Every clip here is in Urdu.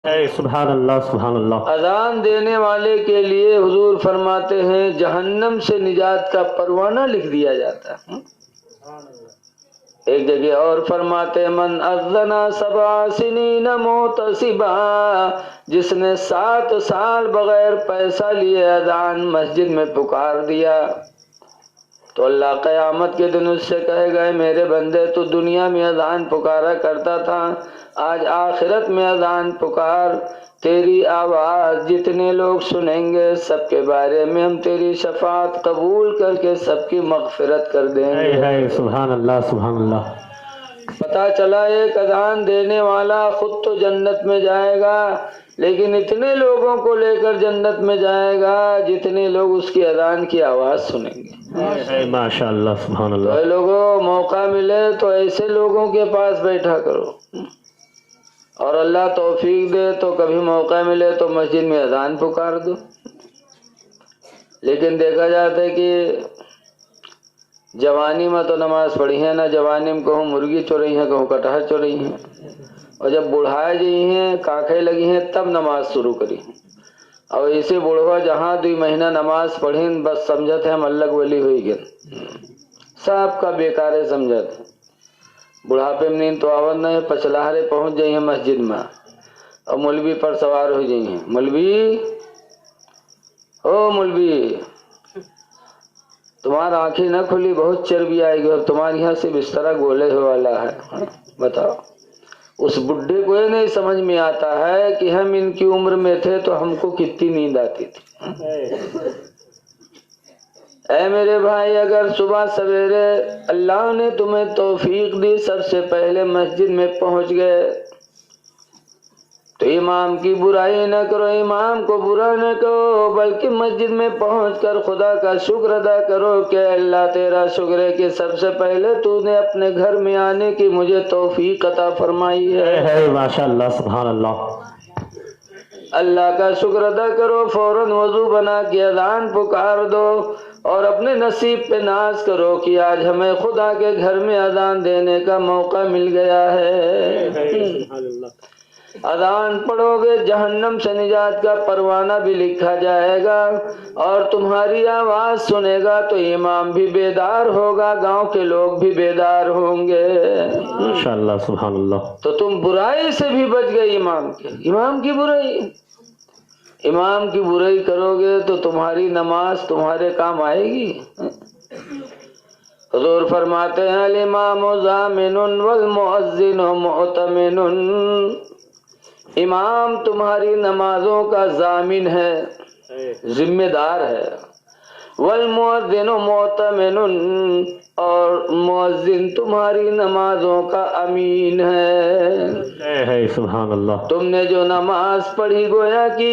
سبحان اللہ سبحان اللہ۔ اذان دینے والے کے لیے حضور فرماتے ہیں جہنم سے نجات کا پروانہ لکھ دیا جاتا ہے۔ ایک جگہ اور فرماتے من اذن 7 سنین محتسبا، جس نے 7 سال بغیر پیسہ لیے اذان مسجد میں پکار دیا تو اللہ قیامت کے دن اس سے کہے گا میرے بندے تو دنیا میں اذان پکارا کرتا تھا، آج آخرت میں اذان پکار، تیری آواز جتنے لوگ سنیں گے سب کے بارے میں ہم تیری شفاعت قبول کر کے سب کی مغفرت کر دیں گے۔ سبحان اللہ سبحان اللہ۔ پتا چلا ایک اذان دینے والا خود تو جنت میں جائے گا لیکن اتنے لوگوں کو لے کر جنت میں جائے گا جتنے لوگ اس کی اذان کی آواز سنیں گے۔ ماشاء اللہ سبحان اللہ۔ تو لوگوں موقع ملے تو ایسے لوگوں کے پاس بیٹھا کرو، اور اللہ توفیق دے تو کبھی موقع ملے تو مسجد میں اذان پکار دو۔ لیکن دیکھا جاتا ہے کہ جوانی میں تو نماز پڑھی ہے نہ، جوانی میں کہوں مرغی چوری ہیں کہوں کٹہر چوری ہیں، اور جب بڑھائے جی ہیں کانکھیں لگی ہیں تب نماز شروع کری، اور اسے بڑھوا جہاں 2 مہینہ نماز پڑھیں بس سمجھت ہے ہم اللہ ولی ہوئی گئے، سب کا بیکار ہے سمجھت۔ بڑھاپے میں نیند تو آوت نہیں، پچلاہرے پہنچ جائیں ہیں مسجد میں اور مولوی پر سوار ہو جائیں ہیں، مولوی او مولوی تمہارا آنکھیں نہ کھلی بہت چربی آئے گی اور تمہارے یہاں سے بسترا گولے ہونے والا ہے۔ بتاؤ اس بڈھے کو یہ نہیں سمجھ میں آتا ہے کہ ہم ان کی عمر میں تھے تو ہم کو کتنی نیند آتی تھی۔ اے میرے بھائی اگر صبح سویرے اللہ نے تمہیں توفیق دی سب سے پہلے مسجد میں پہنچ گئے تو امام کی برائی نہ کرو، امام کو برا نہ کرو، بلکہ مسجد میں پہنچ کر خدا کا شکر ادا کرو کہ اللہ تیرا شکر ہے کہ سب سے پہلے تو نے اپنے گھر میں آنے کی مجھے توفیق عطا فرمائی ہے۔ ماشاء اللہ سبحان اللہ۔ اللہ کا شکر ادا کرو، فوراً وضو بنا کے اذان پکار دو اور اپنے نصیب پہ ناز کرو کہ آج ہمیں خدا کے گھر میں اذان دینے کا موقع مل گیا ہے۔ اذان پڑھو گے جہنم سے نجات کا پروانہ بھی لکھا جائے گا، اور تمہاری آواز سنے گا تو امام بھی بیدار ہوگا، گاؤں کے لوگ بھی بیدار ہوں گے۔ ماشاءاللہ سبحان اللہ۔ تو تم برائی سے بھی بچ گئے، امام کی برائی، امام کی برائی کرو گے تو تمہاری نماز تمہارے کام آئے گی۔ حضور فرماتے ہیں الامام ضامن والمؤذن مؤتمن، امام تمہاری نمازوں کا ضامن ہے، ذمہ دار ہے، والمؤذن مؤتمن، اور مؤذن تمہاری نمازوں کا امین ہے۔ سبحان اللہ۔ تم نے جو نماز پڑھی گویا کہ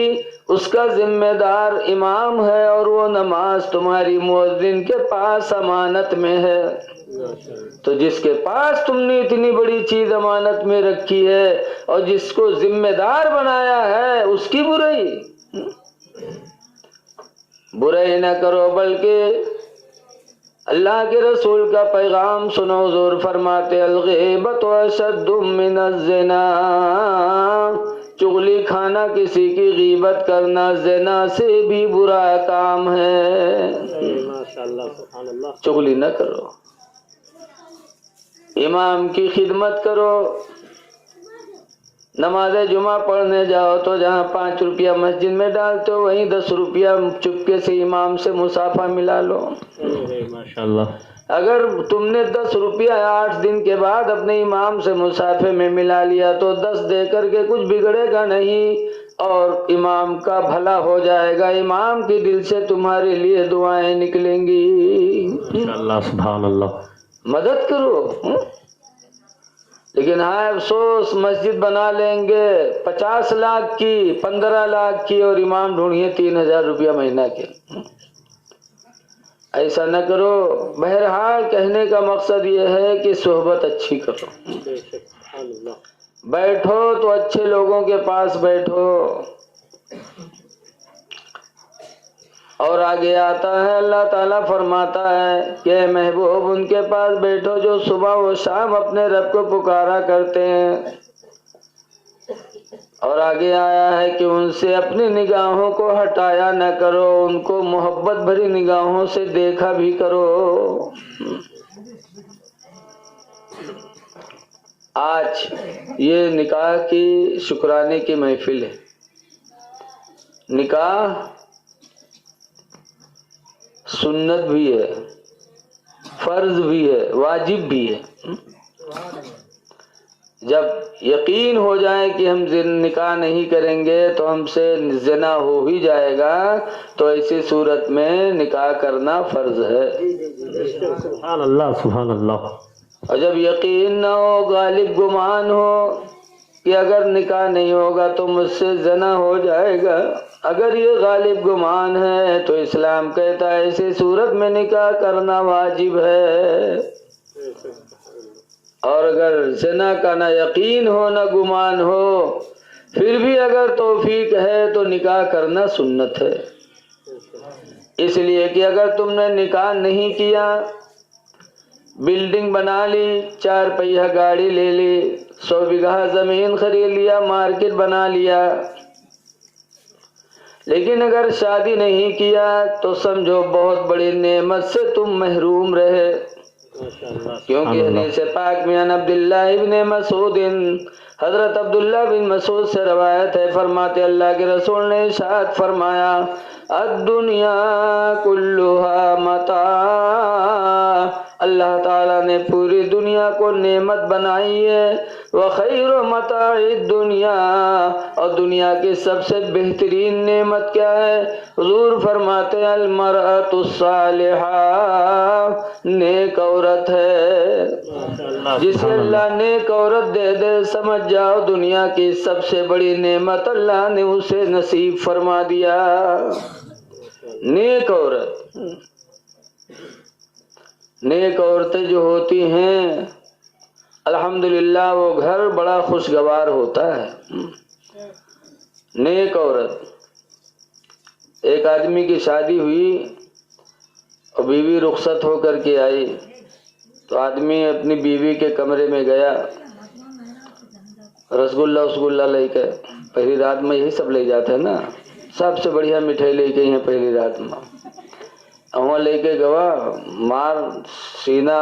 اس کا ذمہ دار امام ہے، اور وہ نماز تمہاری مؤذن کے پاس امانت میں ہے۔ تو جس کے پاس تم نے اتنی بڑی چیز امانت میں رکھی ہے اور جس کو ذمہ دار بنایا ہے اس کی برائی نہ کرو، بلکہ اللہ کے رسول کا پیغام سنو۔ حضور فرماتے الغیبۃ اشد من الزنا، چغلی کھانا، کسی کی غیبت کرنا زنا سے بھی برا کام ہے۔ چغلی نہ کرو، امام کی خدمت کرو، نماز جمعہ پڑھنے جاؤ تو جہاں 5 روپیہ مسجد میں ڈالتے ہو وہیں 10 روپیہ چپکے سے امام سے مسافہ ملا لو۔ ماشاءاللہ۔ اگر تم نے 10 روپیہ 8 دن کے بعد اپنے امام سے مسافے میں ملا لیا تو 10 دے کر کے کچھ بگڑے گا نہیں، اور امام کا بھلا ہو جائے گا، امام کے دل سے تمہارے لیے دعائیں نکلیں گی۔ ماشاءاللہ سبحان اللہ۔ مدد کرو۔ لیکن ہاں افسوس، مسجد بنا لیں گے 50 لاکھ کی، 15 لاکھ کی، اور امام ڈھونڈیے 3000 روپیہ مہینہ کے۔ ایسا نہ کرو۔ بہرحال کہنے کا مقصد یہ ہے کہ صحبت اچھی کرو، بیٹھو تو اچھے لوگوں کے پاس بیٹھو۔ اور آگے آتا ہے اللہ تعالیٰ فرماتا ہے کہ اے محبوب ان کے پاس بیٹھو جو صبح و شام اپنے رب کو پکارا کرتے ہیں۔ اور آگے آیا ہے کہ ان سے اپنی نگاہوں کو ہٹایا نہ کرو، ان کو محبت بھری نگاہوں سے دیکھا بھی کرو۔ آج یہ نکاح کی شکرانے کی محفل ہے۔ نکاح سنت بھی ہے، فرض بھی ہے، واجب بھی ہے۔ جب یقین ہو جائے کہ ہم نکاح نہیں کریں گے تو ہم سے زنا ہو ہی جائے گا، تو ایسی صورت میں نکاح کرنا فرض ہے۔ سبحان اللہ سبحان اللہ۔ اور جب یقین نہ ہو، غالب گمان ہو کہ اگر نکاح نہیں ہوگا تو مجھ سے زنا ہو جائے گا، اگر یہ غالب گمان ہے تو اسلام کہتا ہے ایسی صورت میں نکاح کرنا واجب ہے۔ اور اگر زنا کا نہ یقین ہو نہ گمان ہو، پھر بھی اگر توفیق ہے تو نکاح کرنا سنت ہے۔ اس لیے کہ اگر تم نے نکاح نہیں کیا، بلڈنگ بنا لی، 4 پہیہ گاڑی لے لی، 100 بیگھہ زمین خرید لیا، مارکیٹ بنا لیا، لیکن اگر شادی نہیں کیا تو سمجھو بہت بڑی نعمت سے تم محروم رہے۔ کیونکہ حدیث پاک میں عن عبداللہ ابن مسعود، حضرت عبداللہ بن مسعود سے روایت ہے، فرماتے اللہ کے رسول نے ارشاد فرمایا الدنیا کلھا متاع، اللہ تعالیٰ نے پوری دنیا کو نعمت بنائی ہے، وخیر متاع الدنیا، اور دنیا کی سب سے بہترین نعمت کیا ہے؟ حضور فرماتے ہیں المرأۃ الصالحہ، نیک عورت ہے۔ جسے اللہ نیک عورت دے دے، سمجھ جاؤ دنیا کی سب سے بڑی نعمت اللہ نے اسے نصیب فرما دیا۔ نیک عورت، نیک عورتیں جو ہوتی ہیں الحمدللہ وہ گھر بڑا خوشگوار ہوتا ہے۔ نیک عورت، ایک آدمی کی شادی ہوئی اور بیوی رخصت ہو کر کے آئی، تو آدمی اپنی بیوی کے کمرے میں گیا، رسگلہ لے کے، پہلی رات میں یہی سب لے جاتے ہیں نا، سب سے بڑھیا مٹھائی لے کے ہیں پہلی رات میں، وہاں لے کے گوا، مار سینہ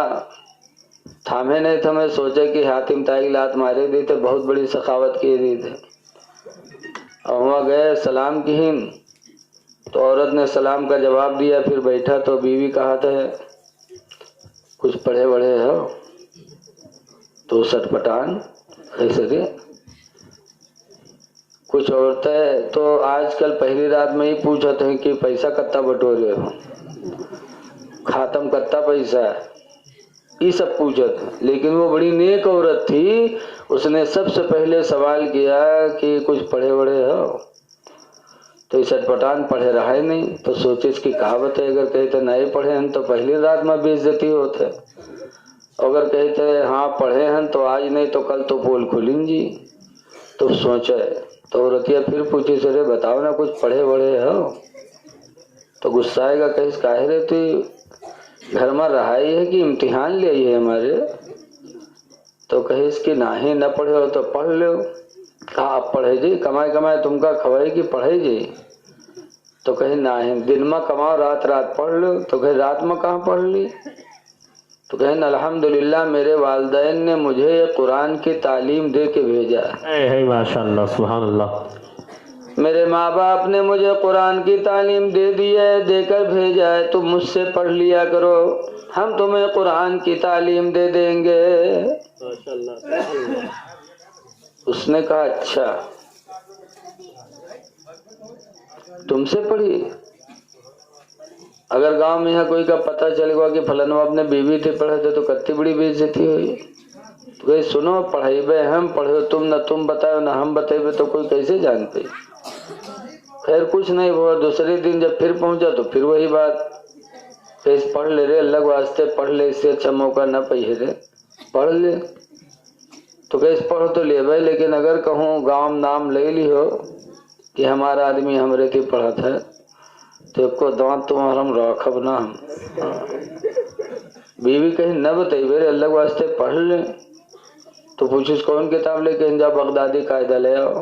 تھامے نہیں تھا، میں سوچا کہ حاتم تائی لات مارے دی تھے، بہت بڑی سخاوت کی دی تھے، اور وہاں گئے سلام کی ہن، تو عورت نے سلام کا جواب دیا، پھر بیٹھا تو بیوی کہا تھا کچھ پڑھے بڑھے ہو تو سٹ پٹان ایسے تھے۔ کچھ عورتیں تو آج کل پہلی رات میں ہی پوچھتے ہیں کہ پیسہ کتنا بٹورے ہو، خاتم کتنا پیسہ ہے، یہ سب پوچھتے ہیں، لیکن وہ بڑی نیک عورت تھی، اس نے سب سے پہلے سوال کیا کہ کچھ پڑھے بڑھے ہو، تو سٹ پٹان پڑھے رہا ہی نہیں، تو سوچے اس کی کہاوت ہے، اگر کہتے نہیں پڑھے ہیں تو پہلی رات میں بے عزتی ہوتے، اگر کہتے ہاں پڑھے ہیں تو آج نہیں تو کل تو پول کھلیں جی، تو سوچے، تو عورتیہ پھر پوچھی سرے بتاؤ نا کچھ پڑھے بڑھے ہو، تو غصہ آئے گا کہیں کاہے رہتی گھر میں رہائی ہے کہ امتحان لے آئی ہے ہمارے، تو کہیں اس کی نہ نہ پڑھے ہو تو پڑھ لو، کہا آپ پڑھے جی، کمائے تم کا کھوائی کی پڑھے جی، تو کہیں نہ دن میں کماؤ رات پڑھ لو، تو کہیں رات میں کہاں پڑھ لی، تو کہیں الحمدللہ میرے والدین نے مجھے قرآن کی تعلیم دے کے بھیجا ہے، ماشاء اللہ سبحان اللہ۔ میرے ماں باپ نے مجھے قرآن کی تعلیم دے دی ہے، دے کر بھیجا ہے، تم مجھ سے پڑھ لیا کرو، ہم تمہیں قرآن کی تعلیم دے دیں گے۔ اس نے کہا اچھا تم سے پڑھی، اگر گاؤں میں یہاں کوئی کا پتہ چلے گا کہ فلانو اپنے بیوی تھے پڑھے تھے تو کتنی بڑی بے عزتی ہوئی، تو کہیں سنو پڑھائی بے ہم پڑھے تم، نہ تم بتاؤ نہ ہم بتائے تو کوئی کیسے جانتے۔ خیر کچھ نہیں ہوا، دوسرے دن جب پھر پہنچا تو پھر وہی بات، کہیں پڑھ لے رے اللہ واسطے پڑھ لے، اس سے اچھا موقع نہ پہے رے پڑھ لے، تو کہیں پڑھ تو لے بھائی، لیکن اگر کہوں گاؤں نام لے لی ہو کہ ہمارا آدمی ہمارے کی پڑھا تھا تو کو دانت تمہارا ہم راکھب نہ ہم، بیوی کہیں نہ بتائی میرے اللہ واسطے پڑھ لے، تو پوچھس کون کتاب لے کے جا بغدادی قاعدہ لے آؤ،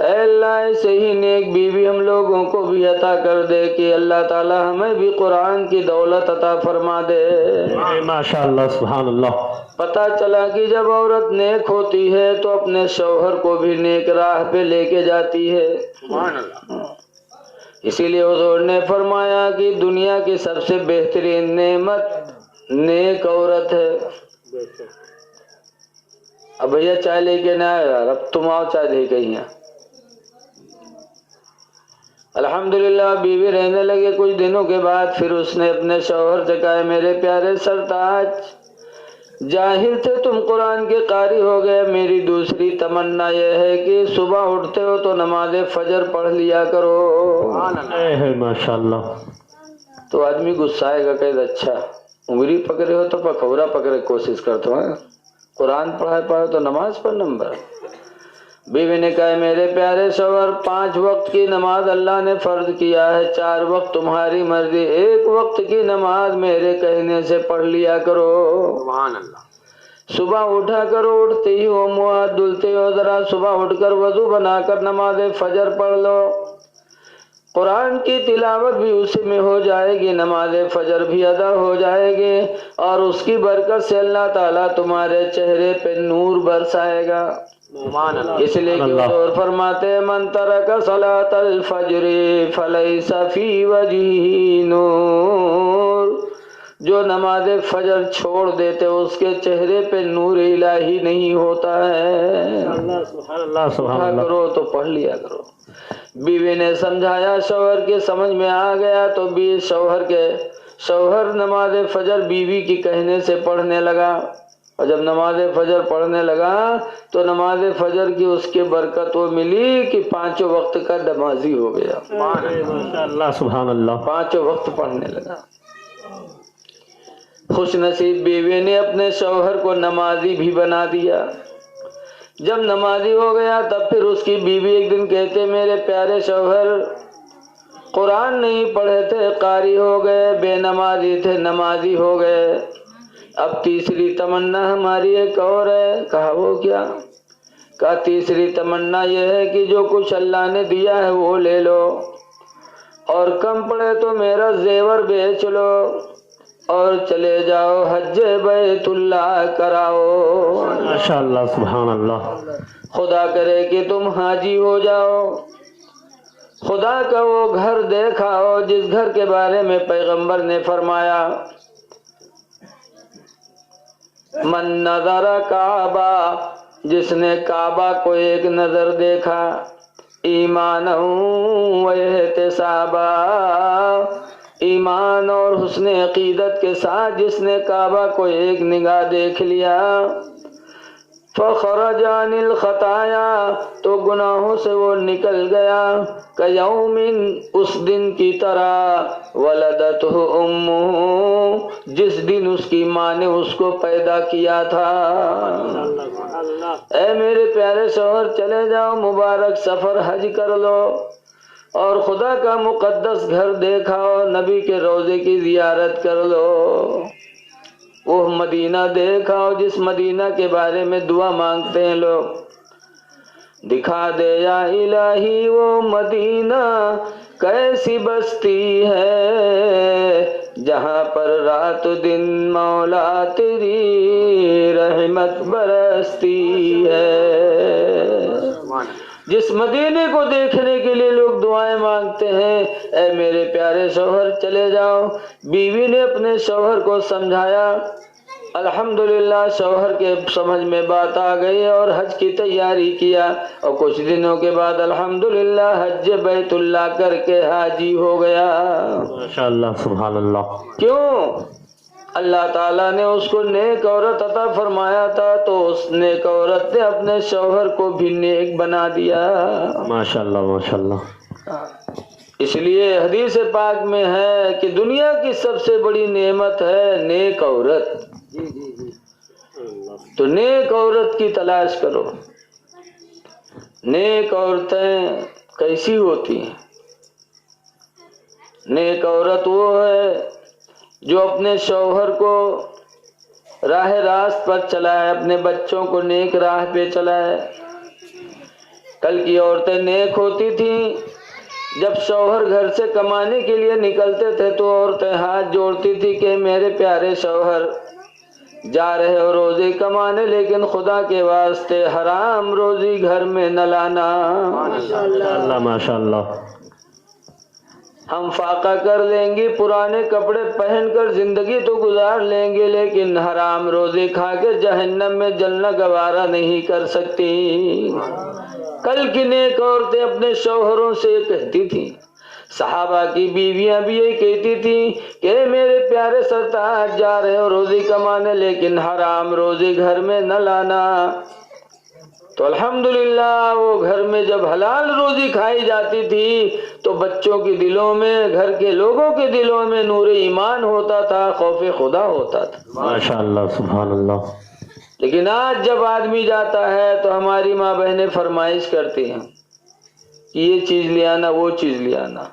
اے اللہ ایسے ہی نیک بیوی ہم لوگوں کو بھی عطا کر دے کہ اللہ تعالی ہمیں بھی قرآن کی دولت عطا فرما دے۔ ماشاء اللہ سبحان اللہ۔ پتہ چلا کہ جب عورت نیک ہوتی ہے تو اپنے شوہر کو بھی نیک راہ پہ لے کے جاتی ہے۔ اسی لیے حضور نے فرمایا کہ دنیا کی سب سے بہترین نعمت نیک عورت ہے۔ اب بھیا چائے لے کے نہ آئے یار، اب تم آؤ چائے دے کے یہاں۔ الحمدللہ بیوی رہنے لگے کچھ دنوں کے بعد، پھر اس نے اپنے شوہر سے کہا میرے پیارے سرتاج، ظاہر تھے تم قرآن کے قاری ہو گئے، میری دوسری تمنا یہ ہے کہ صبح اٹھتے ہو تو نماز فجر پڑھ لیا کرو۔ ماشاء اللہ۔ تو آدمی غصہ گا کہ اچھا انگلی پکڑے ہو تو پکوڑا پکڑے کوشش کرتا ہوں، قرآن پڑھائے تو نماز پر نمبر۔ بیوی نے کہا میرے پیارے شوہر 5 وقت کی نماز اللہ نے فرض کیا ہے، 4 وقت تمہاری مرضی، 1 وقت کی نماز میرے کہنے سے پڑھ لیا کرو۔ سبحان اللہ۔ صبح اٹھا کرو، اٹھتے ہی ہو منہ ہاتھ دھلتے ہو، ذرا صبح اٹھ کر وضو بنا کر نماز فجر پڑھ لو، قرآن کی تلاوت بھی اسی میں ہو جائے گی، نماز فجر بھی ادا ہو جائے گی، اور اس کی برکت سے اللہ تعالیٰ تمہارے چہرے پہ نور برسائے گا۔ اس لیے کہ حضور فرماتے من ترک صلاۃ الفجر فلیس فی وجہہ نور، جو نماز فجر چھوڑ دیتے اس کے چہرے پہ نور الہی نہیں ہوتا ہے۔ پڑھا کرو تو پڑھ لیا کرو۔ بیوی نے سمجھایا، شوہر کے سمجھ میں آ گیا تو شوہر نماز فجر بیوی کی کہنے سے پڑھنے لگا، اور جب نماز فجر پڑھنے لگا تو نماز فجر کی اس کے برکت وہ ملی کہ 5 وقت کا نمازی ہو گیا۔ ماشاء اللہ سبحان اللہ۔ 5 وقت پڑھنے لگا۔ خوش نصیب بیوی نے اپنے شوہر کو نمازی بھی بنا دیا۔ جب نمازی ہو گیا تب پھر اس کی بیوی ایک دن کہتے میرے پیارے شوہر قرآن نہیں پڑھے تھے قاری ہو گئے، بے نمازی تھے نمازی ہو گئے، اب تیسری تمنا ہماری ایک اور ہے۔ کہا وہ کیا؟ کہا تیسری تمنا یہ ہے کہ جو کچھ اللہ نے دیا ہے وہ لے لو، اور کم پڑے تو میرا زیور بیچ لو اور چلے جاؤ حج بیت اللہ کراؤ۔ ماشاء اللہ سبحان اللہ۔ خدا کرے کہ تم حاجی ہو جاؤ، خدا کا وہ گھر دیکھاؤ جس گھر کے بارے میں پیغمبر نے فرمایا من نظر کعبہ، جس نے کعبہ کو ایک نظر دیکھا، ایمان و احتسابا، ایمان اور حسن عقیدت کے ساتھ جس نے کعبہ کو ایک نگاہ دیکھ لیا، فخرج عن الخطایا، تو گناہوں سے وہ نکل گیا، کیوم، اس دن کی طرح، ولدتہ امہ، جس دن اس کی ماں نے اس کو پیدا کیا تھا۔ اے میرے پیارے شوہر چلے جاؤ مبارک سفر حج کر لو، اور خدا کا مقدس گھر دیکھاؤ، نبی کے روضے کی زیارت کر لو، وہ مدینہ دیکھاؤ جس مدینہ کے بارے میں دعا مانگتے ہیں لوگ، دکھا دے یا الہی وہ مدینہ کیسی بستی ہے، جہاں پر رات دن مولا تیری رحمت برستی ہے۔ جس مدینے کو دیکھنے کے لیے لوگ دعائیں مانگتے ہیں، اے میرے پیارے شوہر چلے جاؤ۔ بیوی نے اپنے شوہر کو سمجھایا، الحمدللہ شوہر کے سمجھ میں بات آ گئی اور حج کی تیاری کیا، اور کچھ دنوں کے بعد الحمدللہ حج بیت اللہ کر کے حاجی ہو گیا۔ ماشاءاللہ سبحان اللہ۔ کیوں؟ اللہ تعالیٰ نے اس کو نیک عورت عطا فرمایا تھا، تو اس نیک عورت نے اپنے شوہر کو بھی نیک بنا دیا۔ ماشاءاللہ ماشاءاللہ۔ اس لیے حدیث پاک میں ہے کہ دنیا کی سب سے بڑی نعمت ہے نیک عورت۔ تو نیک عورت کی تلاش کرو۔ نیک عورتیں کیسی ہوتی ہیں؟ نیک عورت وہ ہے جو اپنے شوہر کو راہ راست پر چلائے، اپنے بچوں کو نیک راہ پہ چلائے۔ کل کی عورتیں نیک ہوتی تھیں، جب شوہر گھر سے کمانے کے لیے نکلتے تھے تو عورتیں ہاتھ جوڑتی تھی کہ میرے پیارے شوہر جا رہے ہو روزی کمانے، لیکن خدا کے واسطے حرام روزی گھر میں نہ لانا۔ ماشاء اللہ ماشاء اللہ۔ ہم فاقہ کر لیں گی، پرانے کپڑے پہن کر زندگی تو گزار لیں گے، لیکن حرام روزی کھا کے جہنم میں جلنا گوارا نہیں کر سکتی۔ کل کی نیک عورتیں اپنے شوہروں سے کہتی تھیں، صحابہ کی بیویاں بھی یہی کہتی تھیں کہ میرے پیارے سرتاج جا رہے ہو روزی کمانے، لیکن حرام روزی گھر میں نہ لانا۔ تو الحمدللہ وہ گھر میں جب حلال روزی کھائی جاتی تھی تو بچوں کے دلوں میں، گھر کے لوگوں کے دلوں میں نور ایمان ہوتا تھا، خوف خدا ہوتا تھا۔ ماشاء اللہ سبحان اللہ۔ لیکن آج جب آدمی جاتا ہے تو ہماری ماں بہنیں فرمائش کرتی ہیں کہ یہ چیز لے آنا، وہ چیز لے آنا۔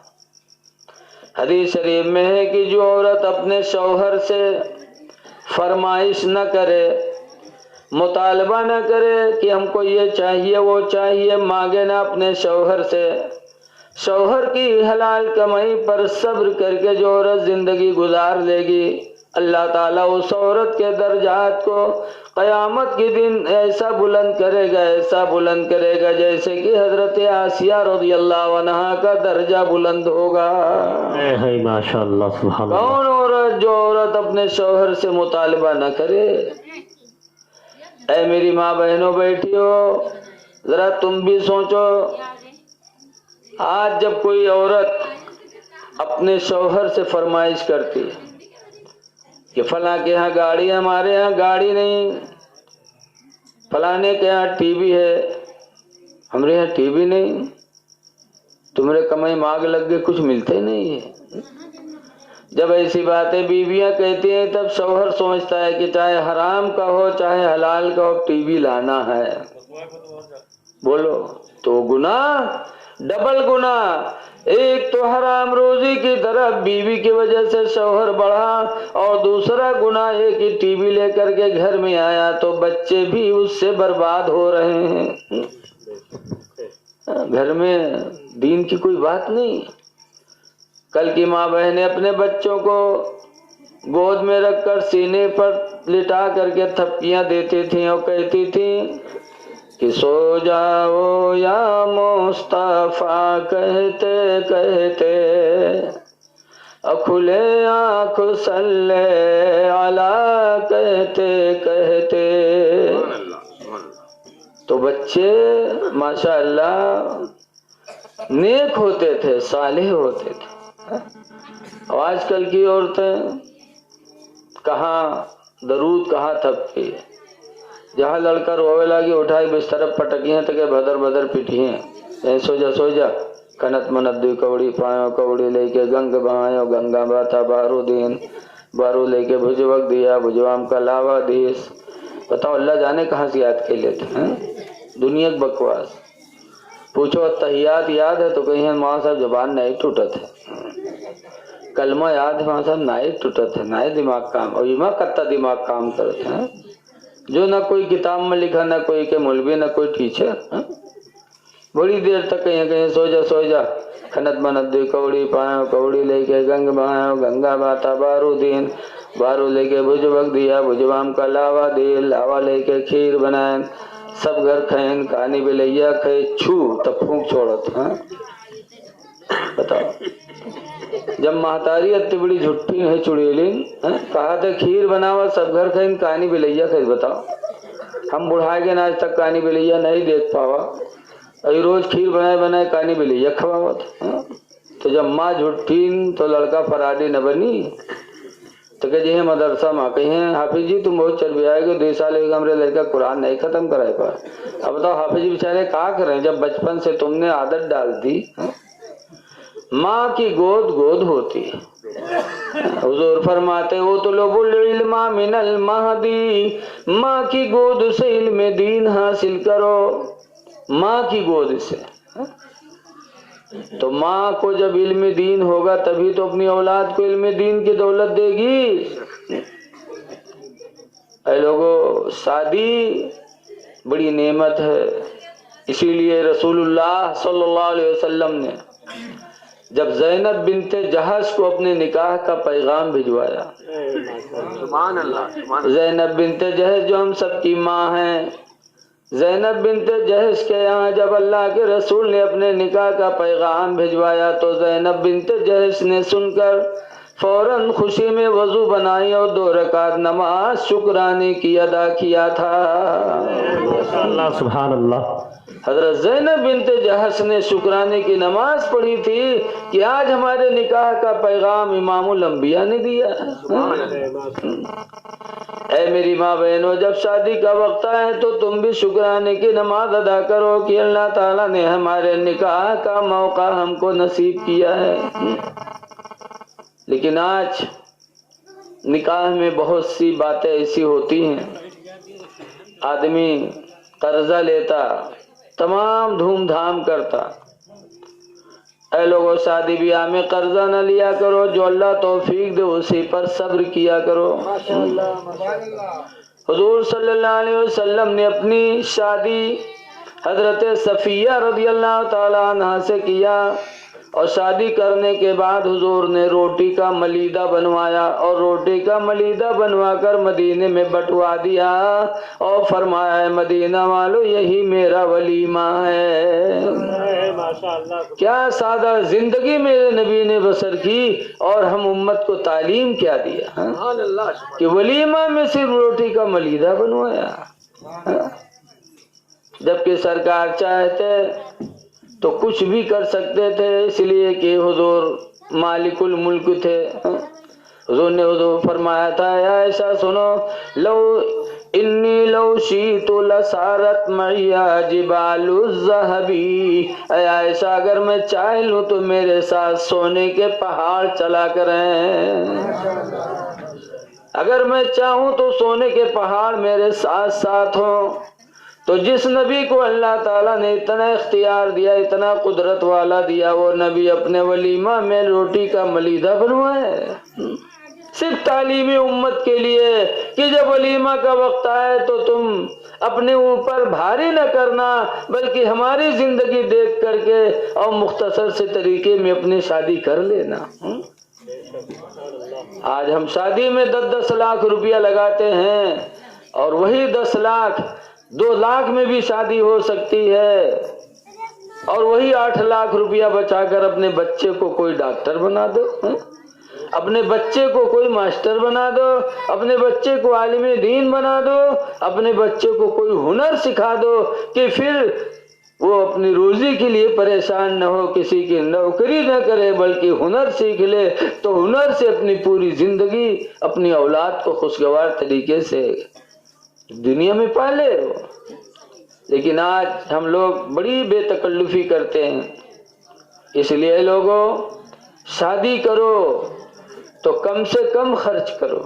حدیث شریف میں ہے کہ جو عورت اپنے شوہر سے فرمائش نہ کرے، مطالبہ نہ کرے کہ ہم کو یہ چاہیے وہ چاہیے، مانگے نہ اپنے شوہر سے، شوہر کی حلال کمائی پر صبر کر کے جو عورت زندگی گزار لے گی، اللہ تعالیٰ اس عورت کے درجات کو قیامت کے دن ایسا بلند کرے گا، ایسا بلند کرے گا جیسے کہ حضرت آسیہ رضی اللہ عنہا کا درجہ بلند ہوگا۔ ماشاء اللہ سبحان اللہ۔ کون عورت؟ جو عورت اپنے شوہر سے مطالبہ نہ کرے۔ اے میری ماں بہنوں بیٹھی ہو، ذرا تم بھی سوچو، آج جب کوئی عورت اپنے شوہر سے فرمائش کرتی ہے کہ فلاں کے ہاں گاڑی ہے، ہمارے ہاں گاڑی نہیں، فلانے کے ہاں ٹی وی ہے، ہمارے ہاں ٹی وی نہیں، تمہارے کمائی مانگ لگ گئے، کچھ ملتے نہیں ہے۔ جب ایسی باتیں بیویاں کہتی ہیں تب شوہر سوچتا ہے کہ چاہے حرام کا ہو چاہے حلال کا ہو، ٹی وی لانا ہے۔ بولو تو گناہ، ڈبل گناہ، ایک تو حرام روزی کی طرف بیوی کی وجہ سے شوہر بڑھا، اور دوسرا گناہ ہے کہ ٹی وی لے کر کے گھر میں آیا تو بچے بھی اس سے برباد ہو رہے ہیں۔ گھر میں دین کی کوئی بات نہیں۔ کل کی ماں بہنیں اپنے بچوں کو گود میں رکھ کر سینے پر لٹا کر کے تھپکیاں دیتی تھیں اور کہتی تھیں کہ سو جاؤ یا مصطفیٰ کہتے کہتے، کھلے آنکھ صلی علی کہتے کہتے۔ تو بچے ماشاء اللہ نیک ہوتے تھے، صالح ہوتے تھے۔ اور آج کل کی عورتیں کہاں درود کہاں تھپکی ہے، جہاں لڑکا روے لگی اٹھائی بستر پٹکی ہیں تک بدر بدر پیٹی ہیں، سو جا سو جا، کنت منت دی کوڑی پایو کوڑی لے کے گنگ بہایو گنگا باتا بارو دین، بارو لے کے بھجوک دیا بھجوام کا لاوا دیس۔ بتاؤ اللہ جانے کہاں سے یاد کے لیتے ہیں، دنیا کی بکواس۔ پوچھو اتحیات یاد ہے تو کہیں ماں صاحب زبان نہیں ٹوٹت ہے، کلمہ یاد ہے ماں صاحب نہیں ٹوٹت ہے، نہیں دماغ کام، اور ایما کتا دماغ کام کرتے ہیں، جو نہ کوئی کتاب میں لکھا، نہ کوئی کے مولوی، نہ کوئی ٹیچر۔ بڑی دیر تک کہیں کہیں سو جا سو جا، کھنت منت دی کوڑی پایو کوڑی لے کے گنگ بہایو گنگا باتا بارو دین، بارو لے کے بھجوک دیا بھجوام کا لاوا دی، لاوا لے کے کھیر بنائیں، سب گھر کھائیں، کہانی بلیا کھائے چھو تب پھونک چھوڑت۔ بتاؤ جب مہتاری اتی بڑی جھٹی ہے چڑیلی، کہا تھا کھیر بناوا سب گھر کھائیں، کہانی بلیا کھائے۔ بتاؤ ہم بڑھائے گے آج تک کہانی بلیا نہیں دیکھ پاوا، ابھی روز کھیر بنائے بنائے کہانی بلیا کھواوا تھا۔ تو جب ماں جھٹین تو لڑکا فرادی نہ بنی، تو کہ جی مدرسہ ماں کہیں حافظ جی تم بہت چربی آئے گے، 2 سال ایک ہمارے لڑکا قرآن نہیں ختم کرائے پا۔ اب بتاؤ حافظ جی بیچارے کہا کریں جب بچپن سے تم نے عادت ڈال دی۔ ماں کی گود گود ہوتی ہے۔ حضور فرماتے وہ طلب العلم من المہدی، ماں کی گود سے علم دین حاصل کرو، ماں کی گود سے۔ تو ماں کو جب علم دین ہوگا تبھی تو اپنی اولاد کو علم دین کی دولت دے گی۔ اے لوگو شادی بڑی نعمت ہے، اسی لیے رسول اللہ صلی اللہ علیہ وسلم نے جب زینب بنت جہش کو اپنے نکاح کا پیغام بھجوایا، سبحان اللہ، زینب بنت جہش جو ہم سب کی ماں ہیں، زینب بنت جہش کے یہاں جب اللہ کے رسول نے اپنے نکاح کا پیغام بھجوایا تو زینب بنت جہش نے سن کر فوراً خوشی میں وضو بنائی اور 2 رکعت نماز شکرانے کی ادا کیا تھا۔ اللہ سبحان اللہ۔ حضرت زینب بنت جہش نے شکرانے کی نماز پڑھی تھی کہ آج ہمارے نکاح کا پیغام امام الانبیاء نے دیا۔ اے میری ماں بہنوں، جب شادی کا وقت آئے تو تم بھی شکرانے کی نماز ادا کرو کہ اللہ تعالیٰ نے ہمارے نکاح کا موقع ہم کو نصیب کیا ہے۔ لیکن آج نکاح میں بہت سی باتیں ایسی ہوتی ہیں، آدمی قرضہ لیتا، تمام دھوم دھام کرتا۔ اے لوگوں، شادی بیاہ میں قرضہ نہ لیا کرو، جو اللہ توفیق دے اسی پر صبر کیا کرو۔ حضور صلی اللہ علیہ وسلم نے اپنی شادی حضرت صفیہ رضی اللہ تعالی عنہ سے کیا، اور شادی کرنے کے بعد حضور نے روٹی کا ملیدہ بنوایا اور روٹی کا ملیدہ بنوا کر مدینے میں بٹوا دیا اور فرمایا ہے مدینہ والو یہی میرا ولیمہ ہے۔ کیا سادہ زندگی میرے نبی نے بسر کی، اور ہم امت کو تعلیم کیا دیا کہ ولیمہ میں صرف روٹی کا ملیدہ بنوایا۔ جبکہ سرکار چاہتے تو کچھ بھی کر سکتے تھے، اس لیے کہ حضور مالک الملک تھے۔ حضور نے فرمایا تھا اے عائشہ سنو، لو شئت لسارت معی جبال الذہب، اے عائشہ اگر میں چاہ لوں تو میرے ساتھ سونے کے پہاڑ چلا کریں، اگر میں چاہوں تو سونے کے پہاڑ میرے ساتھ ساتھ ہوں۔ تو جس نبی کو اللہ تعالیٰ نے اتنا اختیار دیا، اتنا قدرت والا دیا، وہ نبی اپنے ولیمہ میں روٹی کا ملیدہ بنوائے، صرف تعلیم امت کے لیے کہ جب ولیمہ کا وقت آئے تو تم اپنے اوپر بھاری نہ کرنا، بلکہ ہماری زندگی دیکھ کر کے اور مختصر سے طریقے میں اپنی شادی کر لینا۔ آج ہم شادی میں 10 لاکھ روپیہ لگاتے ہیں، اور وہی 10 لاکھ 2 لاکھ میں بھی شادی ہو سکتی ہے، اور وہی 8 لاکھ روپیہ بچا کر اپنے بچے کو کوئی ڈاکٹر بنا دو، اپنے بچے کو کوئی ماسٹر بنا دو، اپنے بچے کو عالم دین بنا دو، اپنے بچے کو کوئی ہنر سکھا دو کہ پھر وہ اپنی روزی کے لیے پریشان نہ ہو، کسی کی نوکری نہ کرے بلکہ ہنر سیکھ لے، تو ہنر سے اپنی پوری زندگی اپنی اولاد کو خوشگوار طریقے سے دنیا میں پالے ہو۔ لیکن آج ہم لوگ بڑی بے تکلفی کرتے ہیں، اس لیے لوگوں شادی کرو تو کم سے کم خرچ کرو۔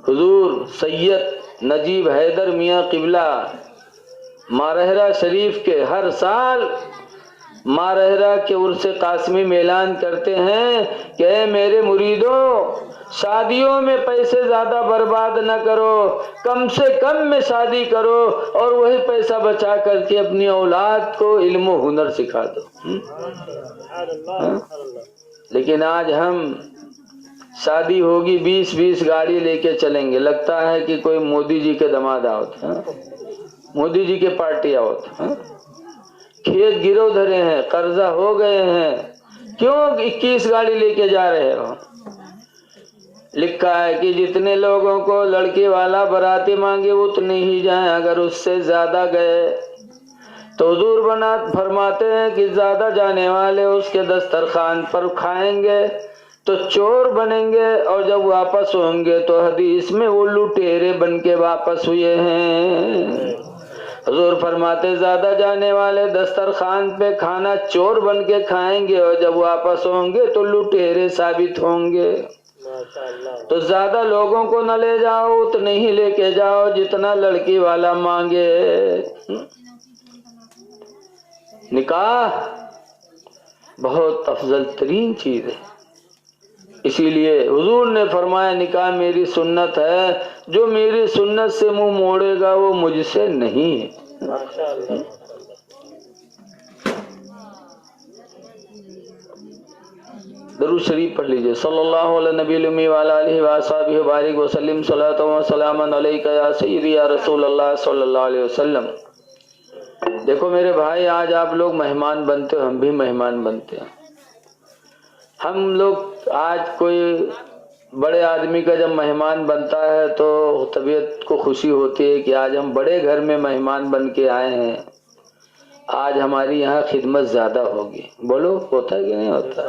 حضور سید نجیب حیدر میاں قبلہ مارہرہ شریف کے ہر سال مارہرہ کے عرس قاسمی میں اعلان کرتے ہیں کہ اے میرے مریدوں، شادیوں میں پیسے زیادہ برباد نہ کرو، کم سے کم میں شادی کرو، اور وہی پیسہ بچا کر کے اپنی اولاد کو علم و ہنر سکھا دو۔ لیکن آج ہم شادی ہوگی 20 گاڑی لے کے چلیں گے، لگتا ہے کہ کوئی مودی جی کے دماد آؤت، مودی جی کے پارٹی آؤت، کھیت گرو دھرے ہیں، قرضہ ہو گئے ہیں، کیوں 21 گاڑی لے کے جا رہے ہو؟ لکھا ہے کہ جتنے لوگوں کو لڑکی والا براتی مانگے اتنے ہی جائیں، اگر اس سے زیادہ گئے تو حضور فرماتے ہیں کہ زیادہ جانے والے اس کے دسترخوان پر کھائیں گے تو چور بنیں گے، اور جب واپس ہوں گے تو حدیث میں وہ لٹیرے بن کے واپس ہوئے ہیں۔ حضور فرماتے زیادہ جانے والے دسترخوان پہ کھانا چور بن کے کھائیں گے، اور جب واپس ہوں گے تو لٹیرے ثابت ہوں گے۔ تو زیادہ لوگوں کو نہ لے جاؤ، اتنے ہی لے کے جاؤ جتنا لڑکی والا مانگے۔ نکاح بہت افضل ترین چیز ہے، اسی لیے حضور نے فرمایا نکاح میری سنت ہے، جو میری سنت سے منہ موڑے گا وہ مجھ سے نہیں ہے۔ درود شریف پڑھ لیجئے. صلی اللہ علیہ نبی الامی وعلی آلہ وصحبہ وبارک وسلم صلاۃ و سلام علیک یا سیدی یا رسول اللہ صلی اللہ علیہ وسلم. دیکھو میرے بھائی، آج آپ لوگ مہمان بنتے ہو، ہم بھی مہمان بنتے ہیں. ہم لوگ آج کوئی بڑے آدمی کا جب مہمان بنتا ہے تو طبیعت کو خوشی ہوتی ہے کہ آج ہم بڑے گھر میں مہمان بن کے آئے ہیں، آج ہماری یہاں خدمت زیادہ ہوگی. بولو ہوتا ہے کہ نہیں ہوتا؟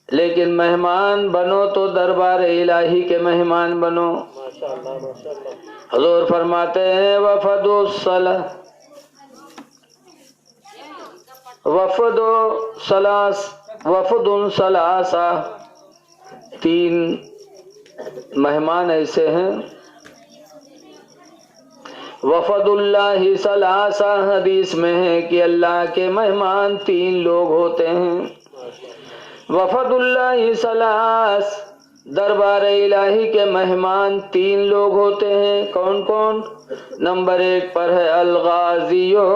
لیکن مہمان بنو تو دربار الہی کے مہمان بنو. حضور فرماتے ہیں وفد ثلاثہ، تین مہمان ایسے ہیں. وفد اللہ ثلاثہ، حدیث میں ہے کہ اللہ کے مہمان تین لوگ ہوتے ہیں. وفد اللہ ثلاث، دربار الہی کے مہمان تین لوگ ہوتے ہیں. کون کون؟ نمبر 1 پر ہے الغازیو،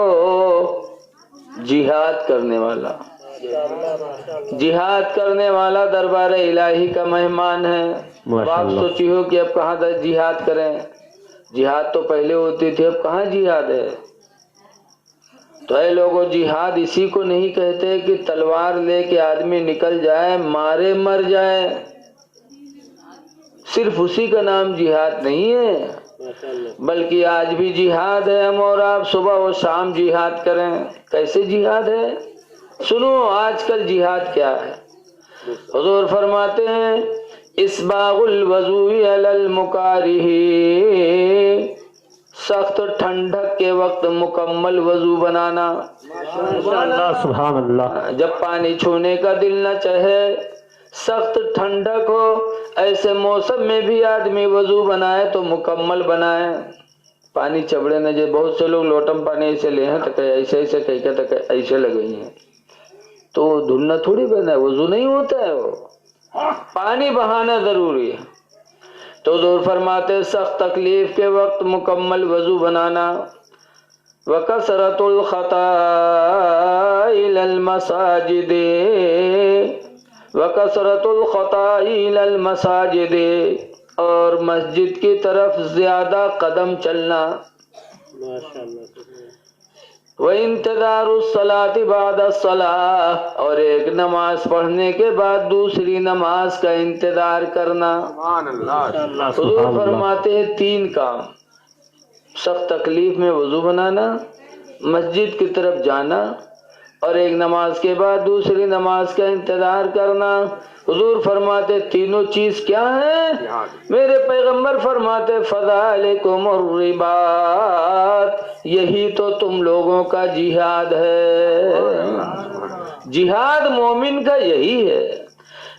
جہاد کرنے والا. جہاد کرنے والا دربار الہی کا مہمان ہے. آپ سوچی ہو کہ اب کہاں جہاد کریں؟ جہاد تو پہلے ہوتی تھی، اب کہاں جہاد ہے؟ تو اے لوگوں، جہاد اسی کو نہیں کہتے کہ تلوار لے کے آدمی نکل جائے، مارے مر جائے. صرف اسی کا نام جہاد نہیں ہے، بلکہ آج بھی جہاد ہے. ہم اور آپ صبح و شام جہاد کریں. کیسے جہاد ہے؟ سنو آج کل جہاد کیا ہے. حضور فرماتے ہیں اسباغ الوضوء علی المکارہ، سخت ٹھنڈک کے وقت مکمل وضو بنانا. سبحان اللہ. جب پانی چھونے کا دل نہ چاہے، سخت ٹھنڈک ہو، ایسے موسم میں بھی آدمی وضو بنائے تو مکمل بنائے. پانی چبڑے نہ جائے. بہت سے لوگ لوٹم پانی ایسے لے ہیں تو ایسے ایسے کہیں ایسے لگے ہیں، تو دھلنا تھوڑی بنا ہے، وضو نہیں ہوتا ہے. وہ پانی بہانا ضروری ہے. تو حضور فرماتے سخت تکلیف کے وقت مکمل وضو بنانا. وَكَثْرَةُ الْخَطَاءِ إِلَى الْمَسَاجِدِ، وَكَثْرَةُ الْخَطَاءِ إِلَى الْمَسَاجِدِ، اور مسجد کی طرف زیادہ قدم چلنا. وَإِنْتِظَارُ الصَّلَاةِ بَعْدَ الصَّلَاةِ، اور ایک نماز پڑھنے کے بعد دوسری نماز کا انتظار کرنا. حضور فرماتے ہیں 3 کام: سخت تکلیف میں وضو بنانا، مسجد کی طرف جانا، اور ایک نماز کے بعد دوسری نماز کا انتظار کرنا. حضور فرماتے تینوں چیز کیا ہیں؟ میرے پیغمبر فرماتے فذالکم الرباط، یہی تو تم لوگوں کا جہاد ہے. جہاد مومن کا یہی ہے.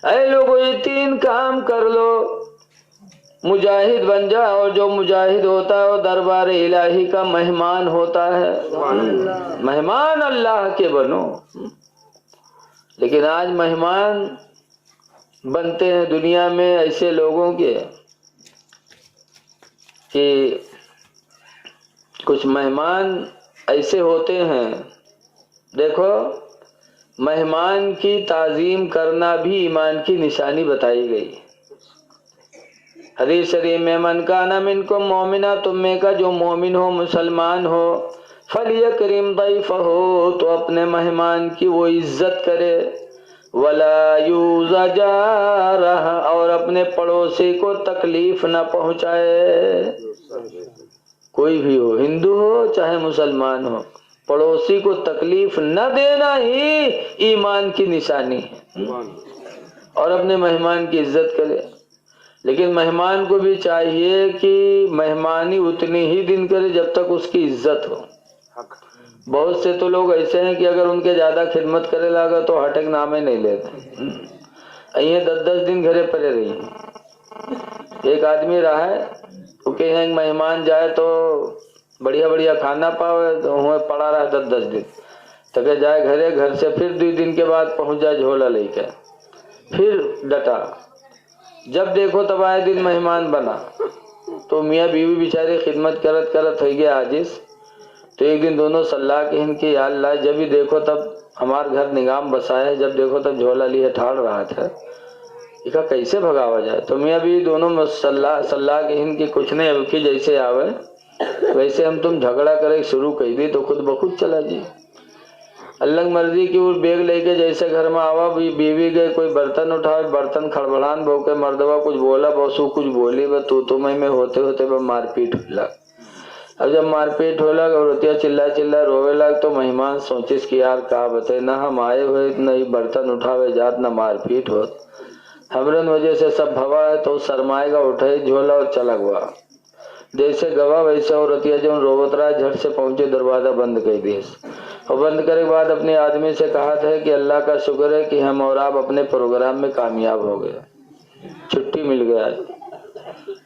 اے لوگوں، یہ 3 کام کر لو، مجاہد بن جا. اور جو مجاہد ہوتا ہے وہ دربار الہی کا مہمان ہوتا ہے. مہمان اللہ کے بنو. لیکن آج مہمان بنتے ہیں دنیا میں ایسے لوگوں کے کہ کچھ مہمان ایسے ہوتے ہیں. دیکھو، مہمان کی تعظیم کرنا بھی ایمان کی نشانی بتائی گئی. حدیث شریف میں من کان منکم مومنا، تم میں کا جو مومن ہو، مسلمان ہو، فلیکرم ضیفہ، تو اپنے مہمان کی وہ عزت کرے. ولا یوز جارہ، اور اپنے پڑوسی کو تکلیف نہ پہنچائے. کوئی بھی ہو، ہندو ہو چاہے مسلمان ہو، پڑوسی کو تکلیف نہ دینا ہی ایمان کی نشانی ہے. اور اپنے مہمان کی عزت کرے. لیکن مہمان کو بھی چاہیے کہ مہمانی اتنی ہی دن کرے جب تک اس کی عزت ہو. بہت سے تو لوگ ایسے ہیں کہ اگر ان کے زیادہ خدمت کرے لگا تو ہٹک نامے نہیں لیتے. یہ 10 دن گھرے پڑے رہی. ایک آدمی رہا ہے، وہ کہ مہمان جائے تو بڑھیا بڑھیا کھانا پاوے، تو پڑا رہا 10 دن تک. جائے گھرے، گھر سے پھر 2 دن کے بعد پہنچ جائے جھولا لے کے، پھر ڈٹا. جب دیکھو تب آئے دن مہمان بنا. تو میاں بیوی بیچارے خدمت کرت کرت ہو گیا عاجز. تو ایک دن دونوں صلاح کی ان کی یا اللہ جب بھی دیکھو تب ہمار گھر نگام بسائے ہے، جب دیکھو تب جھولا لیے ٹھاڑ رہا تھا، یہ کہا کیسے بھگاوا جائے؟ تو میاں بھی دونوں صلاح کی ان کی کچھ نہیں اب کی جیسے آوے ویسے ہم تم جھگڑا کرے شروع کر دی تو خود بخود چلا جی۔ اللہ مرضی کی وہ بیگ لے کے جیسے گھر میں آوا بیوی گئے کوئی برتن اٹھاوے، برتن کھڑبڑان بہو کے مردوا کچھ بولا بسو کچھ بولی بس تو میں ہوتے ہوتے مار پیٹ ہولا۔ اب جب مار پیٹ ہو لگ اور روتیا چلا روے لگ تو مہمان سوچس کی یار کہا بتے نہ ہم آئے ہوئے نہ ہی برتن اٹھاوے جات نہ مار پیٹ ہوت، ہمرن وجہ سے سب بھوا ہے تو سرمائے گا اٹھے جھولا اور چلا گوا۔ جیسے گوا ویسے عورتیا جو روبت رہا جھٹ سے پہنچے دروازہ بند کر دیس اور بند کرنے کے بعد اپنے آدمی سے کہا تھا کہ اللہ کا شکر ہے کہ ہم اور آپ اپنے پروگرام میں کامیاب ہو گئے، چھٹی مل گیا۔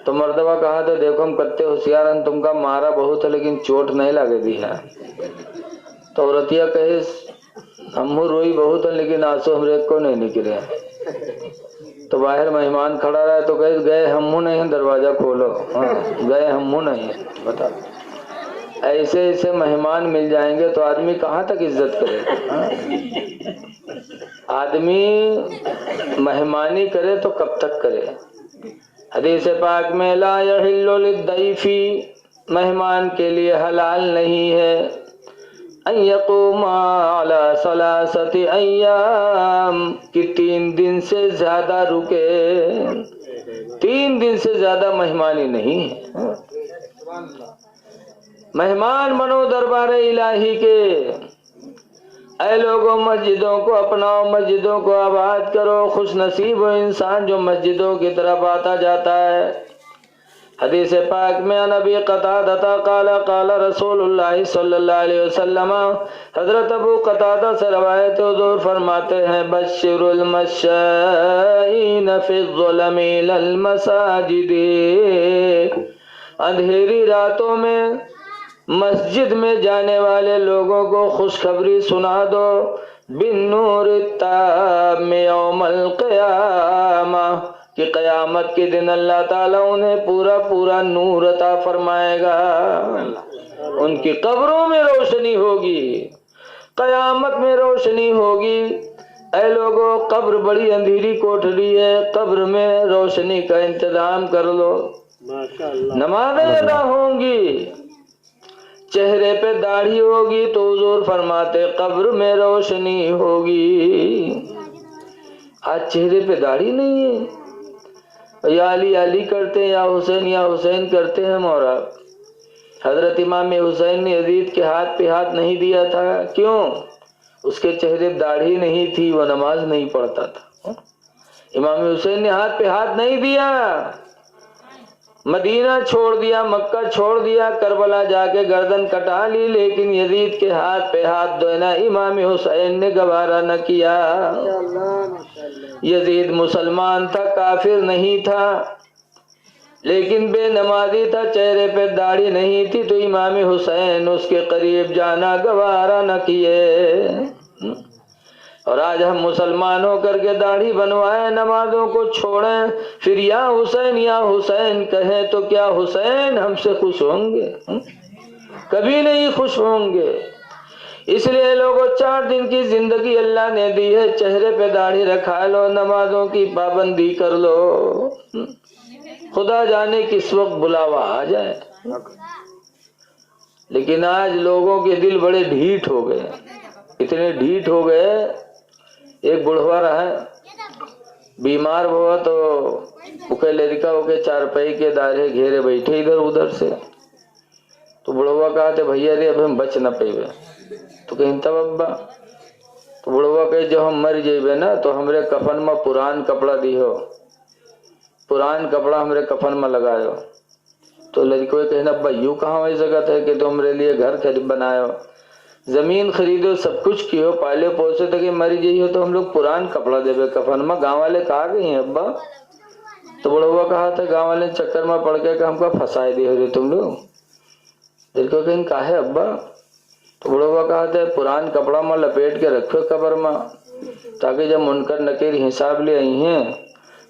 تو مردبہ کہا تھا دیکھو ہم کتے ہوشیار ہیں، تم کا مارا بہت ہے لیکن چوٹ نہیں لگے دی ہے۔ تو عورتیا کہے ہم روئی بہت ہے لیکن آنسو ہمرے کو نہیں نکلے۔ تو باہر مہمان کھڑا رہا تو کہے گئے ہموں نہیں ہیں دروازہ کھولو، گئے ہموں نہیں ہیں۔ بتا ایسے ایسے مہمان مل جائیں گے تو آدمی کہاں تک عزت کرے؟ آدمی مہمانی کرے تو کب تک کرے؟ حدیث پاک میں لا یحل للضیف، مہمان کے لیے حلال نہیں ہے ان یقوم علی ثلاثۃ ایام، کہ 3 دن سے زیادہ رکے، 3 دن سے زیادہ مہمانی نہیں ہے۔ مہمان بنو دربار الہی کے، اے لوگوں مسجدوں کو اپناؤ، مسجدوں کو آباد کرو، خوش نصیب ہو انسان جو مسجدوں کی طرف آتا جاتا ہے۔ حدیث پاک میں عن ابی قتادہ قال قال رسول اللہ صلی اللہ علیہ وسلم، حضرت ابو قتادہ سے روایت حضور فرماتے ہیں بشر المشائین فی الظلم الی المساجد، اندھیری راتوں میں مسجد میں جانے والے لوگوں کو خوشخبری سنا دو بالنور التام یوم القیامہ، کہ قیامت کے دن اللہ تعالیٰ انہیں پورا نور عطا فرمائے گا، ان کی قبروں میں روشنی ہوگی، قیامت میں روشنی ہوگی۔ اے لوگوں قبر بڑی اندھیری کوٹھری ہے، قبر میں روشنی کا انتظام کر لو، نمازیں ادا ہوں گی، چہرے پہ داڑھی ہوگی تو حضور فرماتے قبر میں روشنی ہوگی۔ آج چہرے پہ داڑھی نہیں ہے، یا علی علی کرتے ہیں یا حسین کرتے ہیں مورا۔ حضرت امام حسین نے یزید کے ہاتھ پہ ہاتھ نہیں دیا تھا، کیوں؟ اس کے چہرے پہ داڑھی نہیں تھی، وہ نماز نہیں پڑھتا تھا۔ امام حسین نے ہاتھ پہ ہاتھ نہیں دیا، مدینہ چھوڑ دیا، مکہ چھوڑ دیا، کربلا جا کے گردن کٹا لی، لیکن یزید کے ہاتھ پہ ہاتھ دینا امام حسین نے گوارا نہ کیا۔ یزید مسلمان تھا، کافر نہیں تھا، لیکن بے نمازی تھا، چہرے پہ داڑھی نہیں تھی، تو امام حسین اس کے قریب جانا گوارا نہ کیے۔ اور آج ہم مسلمان ہو کر کے داڑھی بنوائیں، نمازوں کو چھوڑیں، پھر یا حسین کہیں تو کیا حسین ہم سے خوش ہوں گے؟ کبھی نہیں خوش ہوں گے۔ اس لیے لوگوں 4 دن کی زندگی اللہ نے دی ہے، چہرے پہ داڑھی رکھا لو، نمازوں کی پابندی کر لو، خدا جانے کس وقت بلاوا آ جائے۔ لیکن آج لوگوں کے دل بڑے ڈھیٹ ہو گئے، اتنے ڈھیٹ ہو گئے۔ ایک بڑھوا رہا ہے بیمار ہوا تو اکے لڑکا ہو کے 4 پائی کے دائرے گھیرے بیٹھے ادھر ادھر سے، تو بڑھوا کہا تھے بھیا رے اب ہم بچ نہ پیوے، تو کہیں تب ابا، تو بڑھوا کہے جب ہم مر جائبے نا تو ہمرے کفن میں پران کپڑا دیہو، پران کپڑا ہمرے کفن میں لگایو۔ تو لڑکوں کہنا ابا یوں کہاں ہوئی سکت ہے کہ تم ہمرے لیے گھر بنایو، زمین خریدو، سب کچھ کیو، پالے پوسے تک مری جئی ہو تو ہم لوگ پران کپڑا دے بے کفن میں، گاؤں والے کہا گئی ہیں ابا؟ تو بڑا ہوا کہا تھا گاؤں والے چکر میں پڑ کے کہ ہم کا پھنسائے دے ہو تم لوگ، دل کو کہیں کہا ہے ابا؟ تو بڑا ہوا کہا تھا پران کپڑا میں لپیٹ کے رکھو قبر میں، تاکہ جب منکر نکیر حساب لے آئی ہیں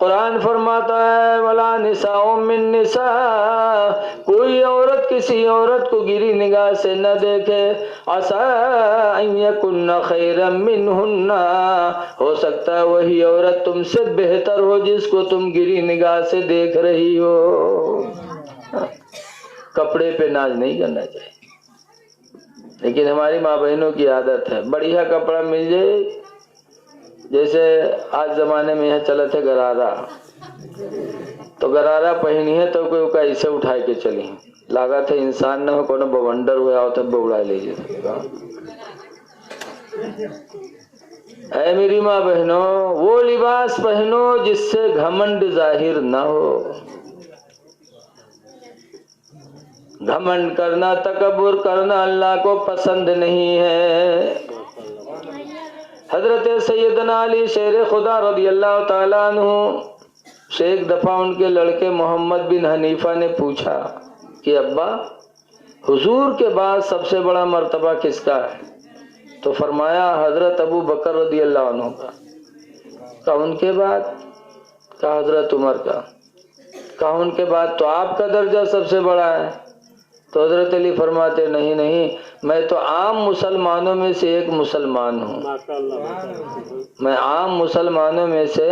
قرآن فرماتا ہے ولا نساء من نساء، کوئی عورت کسی عورت کو گری نگاہ سے نہ دیکھے، عسیٰ ان یکن خیرا منہن، ہو سکتا ہے وہی عورت تم سے بہتر ہو جس کو تم گری نگاہ سے دیکھ رہی ہو۔ کپڑے پہ ناز نہیں کرنا چاہیے، لیکن ہماری ماں بہنوں کی عادت ہے بڑھیا کپڑا مل جائے، جیسے آج زمانے میں یہاں چلے تھے گرارا، تو گرارا پہنی ہے تو کوئی کا اسے اٹھا کے چلی لاگا تھے انسان نہ ہو کو بونڈر ہوا ہو تب اڑا لیجیے۔ اے میری ماں بہنوں، وہ لباس پہنو جس سے گھمنڈ ظاہر نہ ہو، گھمنڈ کرنا تکبر کرنا اللہ کو پسند نہیں ہے۔ حضرت سیدنا علی شیر خدا رضی اللہ تعالیٰ عنہ سے ایک دفعہ ان کے لڑکے محمد بن حنیفہ نے پوچھا کہ ابا حضور کے بعد سب سے بڑا مرتبہ کس کا ہے؟ تو فرمایا حضرت ابو بکر رضی اللہ عنہ کا۔ کہا ان کے بعد؟ کہا حضرت عمر کا۔ کہا ان کے بعد تو آپ کا درجہ سب سے بڑا ہے؟ تو حضرت علی فرماتے نہیں نہیں، میں تو عام مسلمانوں میں سے ایک مسلمان ہوں، میں عام مسلمانوں میں سے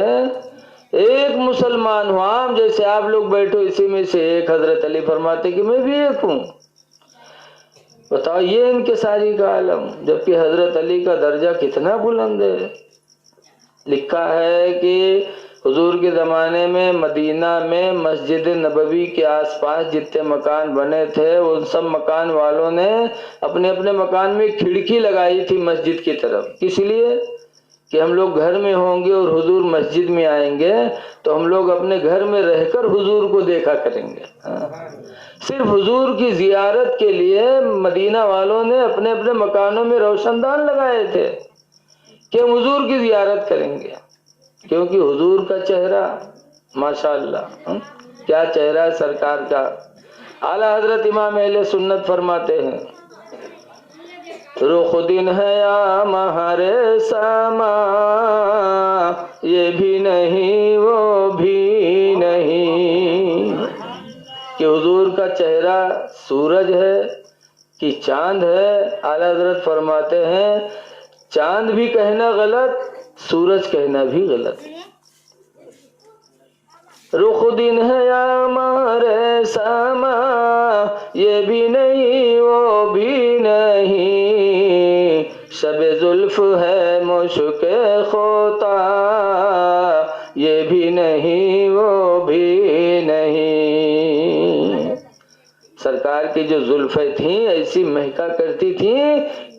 ایک مسلمان ہوں، عام جیسے آپ لوگ بیٹھو اسی میں سے ایک۔ حضرت علی فرماتے کہ میں بھی ایک ہوں۔ بتاؤ یہ انکساری کا عالم، جبکہ حضرت علی کا درجہ کتنا بلند ہے۔ لکھا ہے کہ حضور کے زمانے میں مدینہ میں مسجد نبوی کے آس پاس جتنے مکان بنے تھے ان سب مکان والوں نے اپنے اپنے مکان میں کھڑکی لگائی تھی مسجد کی طرف، کس لیے کہ ہم لوگ گھر میں ہوں گے اور حضور مسجد میں آئیں گے تو ہم لوگ اپنے گھر میں رہ کر حضور کو دیکھا کریں گے۔ صرف حضور کی زیارت کے لیے مدینہ والوں نے اپنے اپنے مکانوں میں روشن دان لگائے تھے کہ ہم حضور کی زیارت کریں گے، کیونکہ حضور کا چہرہ ماشاءاللہ کیا چہرہ ہے سرکار کا۔ اعلیٰ حضرت امام اہل سنت فرماتے ہیں رخ دن ہے یا مہارے ساما، یہ بھی نہیں وہ بھی نہیں، کہ حضور کا چہرہ سورج ہے کہ چاند ہے۔ اعلیٰ حضرت فرماتے ہیں چاند بھی کہنا غلط، سورج کہنا بھی غلط۔ رخ دن ہے یا ہمارے ساما، یہ بھی نہیں وہ بھی نہیں، شب زلف ہے مشک خوتا، یہ بھی نہیں وہ بھی نہیں۔ سرکار کی جو زلفیں تھیں ایسی مہکا کرتی تھیں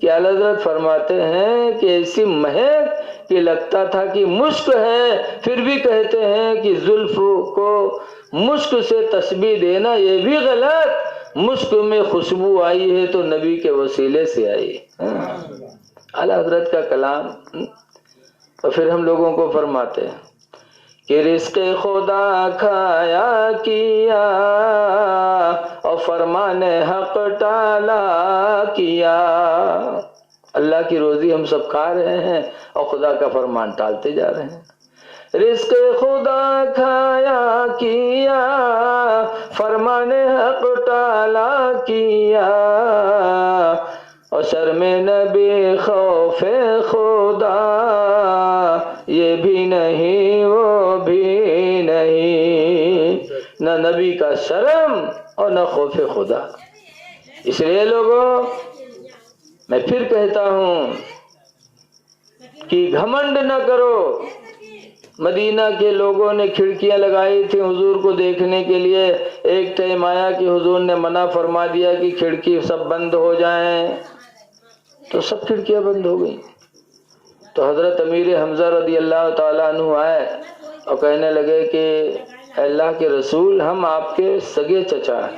کہ اعلیٰ حضرت فرماتے ہیں کہ ایسی مہک کہ لگتا تھا کہ مشک ہے، پھر بھی کہتے ہیں کہ زلف کو مشک سے تشبیہ دینا یہ بھی غلط، مشک میں خوشبو آئی ہے تو نبی کے وسیلے سے آئی۔ اعلیٰ حضرت کا کلام، اور پھر ہم لوگوں کو فرماتے ہیں کہ رزق خدا کھایا کیا اور فرمان حق ٹالا کیا۔ اللہ کی روزی ہم سب کھا رہے ہیں اور خدا کا فرمان ٹالتے جا رہے ہیں۔ رزق خدا کھایا کیا فرمان حق ٹالا کیا، اور شرم نبی خوف خدا، یہ بھی نہیں وہ بھی نہیں، نہ نبی کا شرم اور نہ خوف خدا۔ اس لیے لوگوں میں پھر کہتا ہوں کہ گھمنڈ نہ کرو۔ مدینہ کے لوگوں نے کھڑکیاں لگائی تھی حضور کو دیکھنے کے لیے، ایک ٹائم آیا کہ حضور نے منع فرما دیا کہ کھڑکی سب بند ہو جائیں، تو سب کھڑکیاں بند ہو گئیں۔ تو حضرت امیر حمزہ رضی اللہ تعالیٰ عنہ آئے اور کہنے لگے کہ اللہ کے رسول ہم آپ کے سگے چچا ہیں،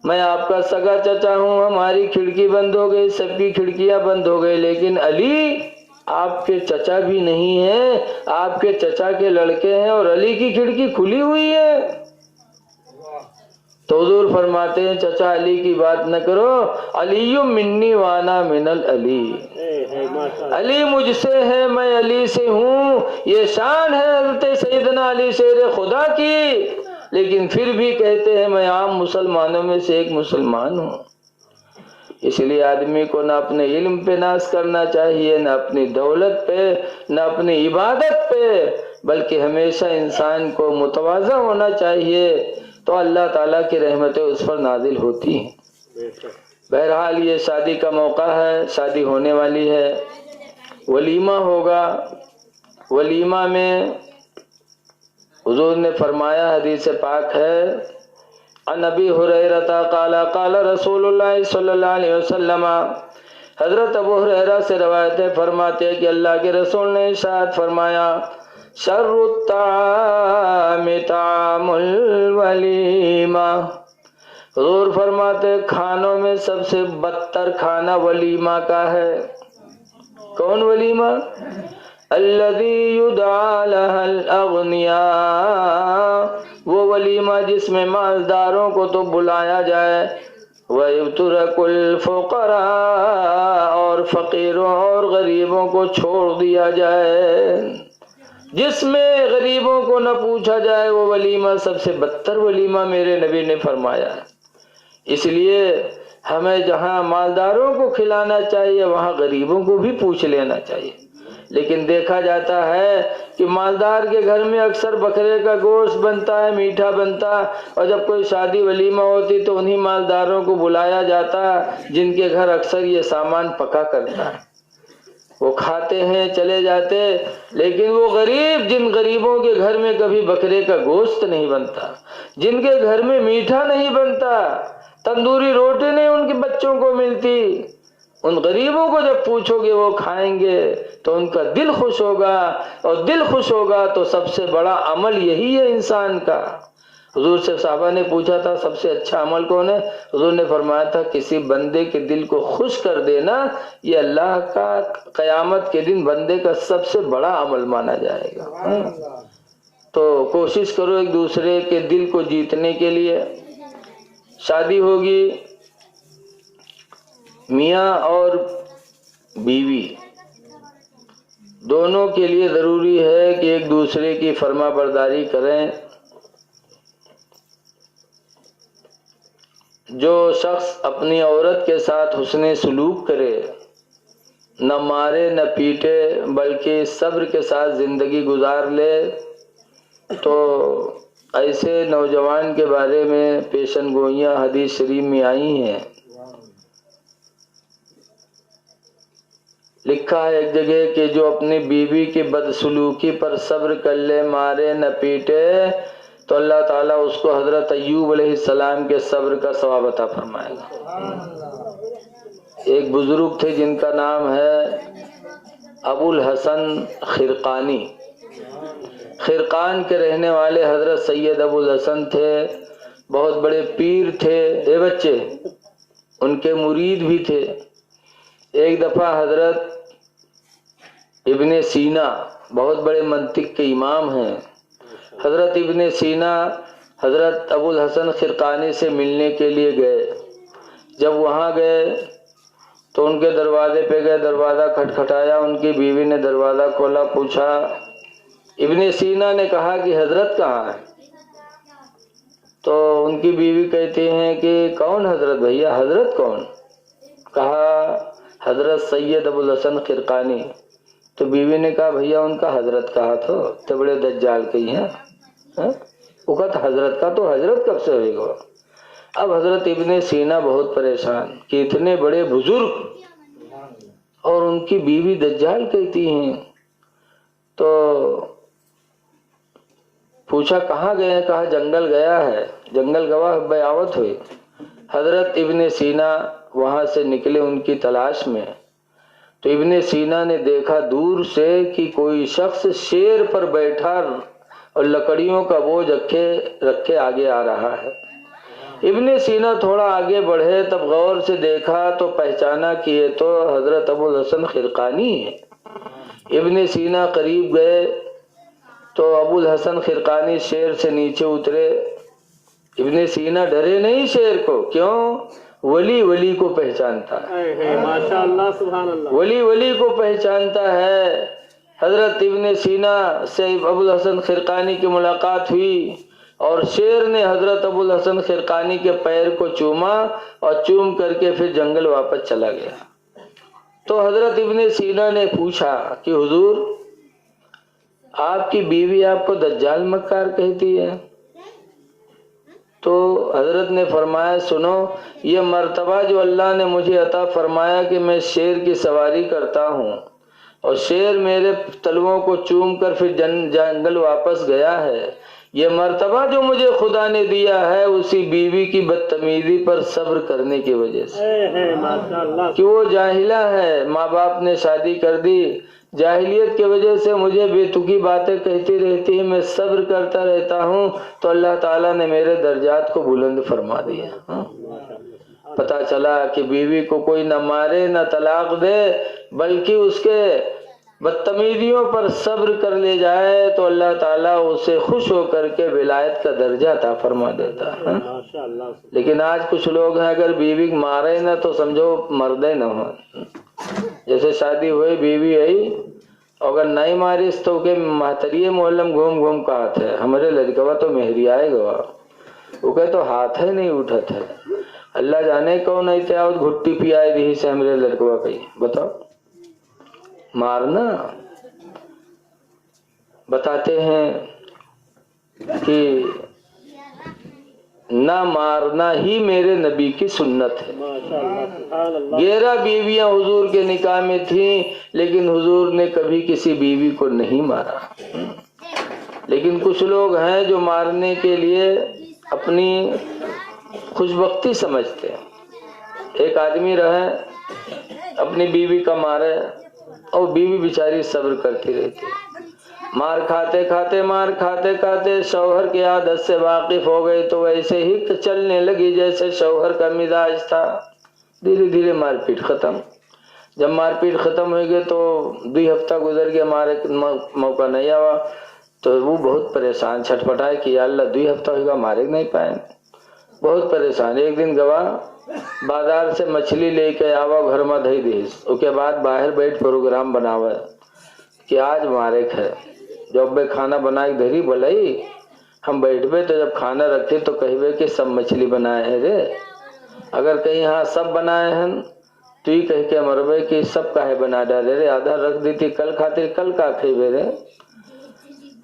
میں آپ کا سگا چچا ہوں، ہماری کھڑکی بند ہو گئی، سب کی کھڑکیاں بند ہو گئی، لیکن علی آپ کے چچا بھی نہیں ہیں، آپ کے چچا کے لڑکے ہیں اور علی کی کھڑکی کھلی ہوئی ہے۔ تو حضور فرماتے ہیں چچا علی کی بات نہ کرو، علی منی وانا منل علی، علی مجھ سے ہے میں علی سے ہوں، یہ شان ہے حضرت سیدنا علی شیر خدا کی، لیکن پھر بھی کہتے ہیں میں عام مسلمانوں میں سے ایک مسلمان ہوں۔ اس لیے آدمی کو نہ اپنے علم پہ ناز کرنا چاہیے، نہ اپنی دولت پہ، نہ اپنی عبادت پہ، بلکہ ہمیشہ انسان کو متواضع ہونا چاہیے، تو اللہ تعالیٰ کی رحمتیں اس پر نازل ہوتی ہیں۔ بہرحال یہ شادی کا موقع ہے، شادی ہونے والی ہے، ولیمہ ہوگا۔ ولیمہ میں حضور نے فرمایا، حدیث پاک ہے، عن ابی ہریرہ قال قال رسول اللہ صلی اللہ علیہ وسلم، حضرت ابو ہریرہ سے روایت ہے، فرماتے ہیں کہ اللہ کے رسول نے ارشاد فرمایا، شر الطعام طعام الولیمہ، حضور فرماتے کھانوں میں سب سے بدتر کھانا ولیمہ کا ہے۔ کون ولیمہ؟ الذی یدعا لها الاغنیاء، وہ ولیمہ جس میں مالداروں کو تو بلایا جائے، وَيُتْرَكُ الْفُقَرَاء، اور فقیروں اور غریبوں کو چھوڑ دیا جائے، جس میں غریبوں کو نہ پوچھا جائے، وہ ولیمہ سب سے بدتر ولیمہ میرے نبی نے فرمایا۔ اس لیے ہمیں جہاں مالداروں کو کھلانا چاہیے وہاں غریبوں کو بھی پوچھ لینا چاہیے، لیکن دیکھا جاتا ہے کہ مالدار کے گھر میں اکثر بکرے کا گوشت بنتا ہے، میٹھا بنتا، اور جب کوئی شادی ولیمہ ہوتی تو انہی مالداروں کو بلایا جاتا جن کے گھر اکثر یہ سامان پکا کرتا ہے، وہ کھاتے ہیں چلے جاتے، لیکن وہ غریب، جن غریبوں کے گھر میں کبھی بکرے کا گوشت نہیں بنتا، جن کے گھر میں میٹھا نہیں بنتا، تندوری روٹی نہیں ان کے بچوں کو ملتی، ان غریبوں کو جب پوچھو گے وہ کھائیں گے تو ان کا دل خوش ہوگا، اور دل خوش ہوگا تو سب سے بڑا عمل یہی ہے انسان کا۔ حضور سے صحابہ نے پوچھا تھا سب سے اچھا عمل کون ہے؟ حضور نے فرمایا تھا کسی بندے کے دل کو خوش کر دینا، یہ اللہ کا قیامت کے دن بندے کا سب سے بڑا عمل مانا جائے گا۔ تو کوشش کرو ایک دوسرے کے دل کو جیتنے کے لیے۔ شادی ہوگی، میاں اور بیوی دونوں کے لیے ضروری ہے کہ ایک دوسرے کی فرما برداری کریں۔ جو شخص اپنی عورت کے ساتھ حسن سلوک کرے، نہ مارے نہ پیٹے بلکہ صبر کے ساتھ زندگی گزار لے، تو ایسے نوجوان کے بارے میں پیشن گوئیاں حدیث شریف میں آئی ہیں۔ لکھا ہے ایک جگہ کہ جو اپنی بیوی کی بدسلوکی پر صبر کر لے، مارے نہ پیٹے، تو اللہ تعالیٰ اس کو حضرت ایوب علیہ السلام کے صبر کا ثواب عطا فرمائے گا۔ ایک بزرگ تھے جن کا نام ہے ابو الحسن خرقانی، خرقان کے رہنے والے حضرت سید ابو الحسن تھے، بہت بڑے پیر تھے، اے بچے ان کے مرید بھی تھے۔ ایک دفعہ حضرت ابن سینا، بہت بڑے منطق کے امام ہیں، حضرت ابن سینا حضرت ابو الحسن خرقانی سے ملنے کے لیے گئے۔ جب وہاں گئے تو ان کے دروازے پہ گئے، دروازہ کھٹکھٹایا، ان کی بیوی نے دروازہ کھولا، پوچھا، ابن سینا نے کہا کہ حضرت کہاں ہے؟ تو ان کی بیوی کہتی ہیں کہ کون حضرت بھیا؟ حضرت کون؟ کہا حضرت سید ابو الحسن خرقانی۔ تو بیوی نے کہا بھیا ان کا حضرت کہا تو تے بڑے دجال کہی ہیں، وہ کہتا حضرت کا تو حضرت کب سے ہوئے گا؟ اب حضرت ابن سینا بہت پریشان کہ اتنے بڑے بزرگ اور ان کی بیوی دجال کہتی ہیں، تو پوچھا کہاں گئے؟ کہا جنگل گیا ہے، جنگل گواہ بیعت ہوئی۔ حضرت ابن سینا وہاں سے نکلے ان کی تلاش میں، تو ابن سینا نے دیکھا دور سے کہ کوئی شخص شیر پر بیٹھا اور لکڑیوں کا بوجھ رکھے آگے آ رہا ہے۔ ابن سینا تھوڑا آگے بڑھے، تب غور سے دیکھا تو پہچانا کہ یہ تو حضرت ابو الحسن خرقانی ہے۔ ابن سینا قریب گئے تو ابو الحسن خرقانی شیر سے نیچے اترے، ابن سینا ڈرے نہیں شیر کو، کیوں؟ ولی ولی کو پہچانتا ہے، ماشاء اللہ سبحان اللہ. ولی ولی کو پہچانتا ہے. حضرت ابن سینا سے ابو الحسن خرقانی کی ملاقات ہوئی اور شیر نے حضرت ابو الحسن خرقانی کے پیر کو چوما اور چوم کر کے پھر جنگل واپس چلا گیا. تو حضرت ابن سینا نے پوچھا کہ حضور آپ کی بیوی آپ کو دجال مکار کہتی ہے؟ تو حضرت نے فرمایا سنو، یہ مرتبہ جو اللہ نے مجھے عطا فرمایا کہ میں شیر کی سواری کرتا ہوں اور شیر میرے تلووں کو چوم کر پھر جنگل واپس گیا ہے، یہ مرتبہ جو مجھے خدا نے دیا ہے اسی بیوی کی بدتمیزی پر صبر کرنے کی وجہ سے، کہ وہ جاہلہ ہے، ماں باپ نے شادی کر دی، جاہلیت کی وجہ سے مجھے بے تکی باتیں کہتی رہتی ہے، میں صبر کرتا رہتا ہوں تو اللہ تعالیٰ نے میرے درجات کو بلند فرما دیا. پتا چلا کہ بیوی کو کوئی نہ مارے نہ طلاق دے بلکہ اس کے بدتمیزیوں پر صبر کر لے جائے تو اللہ تعالیٰ اسے خوش ہو کر کے ولایت کا درجہ عطا فرما دیتا ہے. لیکن آج کچھ لوگ ہیں اگر بیوی مارے نہ تو سمجھو مردے نہ ہو. جیسے شادی ہوئی بیوی آئی اگر نہیں ماریس تو کہ محتریے محلم گھوم گھوم کا ہاتھ ہے ہمارے لڑکوا تو مہری آئے گا، وہ کہ تو ہاتھ ہے نہیں اٹھت ہے، اللہ جانے کون نہیں تھے گھٹی پی آئے رہی سے ہمارے لڑکوا کہی. بتاؤ مارنا. بتاتے ہیں کہ نہ مارنا ہی میرے نبی کی سنت ہے. 11 بیویاں حضور کے نکاح میں تھیں لیکن حضور نے کبھی کسی بیوی کو نہیں مارا. لیکن کچھ لوگ ہیں جو مارنے کے لیے اپنی خوش بختی سمجھتے ہیں. ایک آدمی رہے اپنی بیوی کا مارے اور بیوی بیچاری صبر کرتی رہتی، مار کھاتے کھاتے شوہر کی عادت سے واقف ہو گئی تو ویسے ہی چلنے لگی جیسے شوہر کا مزاج تھا. دھیرے دھیرے مار پیٹ ختم. جب مار پیٹ ختم ہو گئے تو 2 ہفتہ گزر گیا، مارے موقع نہیں آوا تو وہ بہت پریشان چھٹپٹائے کہ یا اللہ 2 ہفتہ ہوگا مارے نہیں پائے، بہت پریشان. ایک دن گوا بازار سے مچھلی لے کے آوا گھر میں دہی دیس، اس کے بعد باہر بیٹھ پروگرام بناوا کہ آج مارے ہے. جب بے کھانا بنا کے دھری بلائی ہم بیٹھ بے تو جب کھانا رکھے تو کہے کہ سب مچھلی بنائے ہیں رے، اگر کہیں ہاں سب بنائے ہیں تو یہ کہہ کے مربے کہ سب کاہے بنا ڈالے رے، آدھا رکھ دی تھی کل خاطر کل کا کھیبے رے،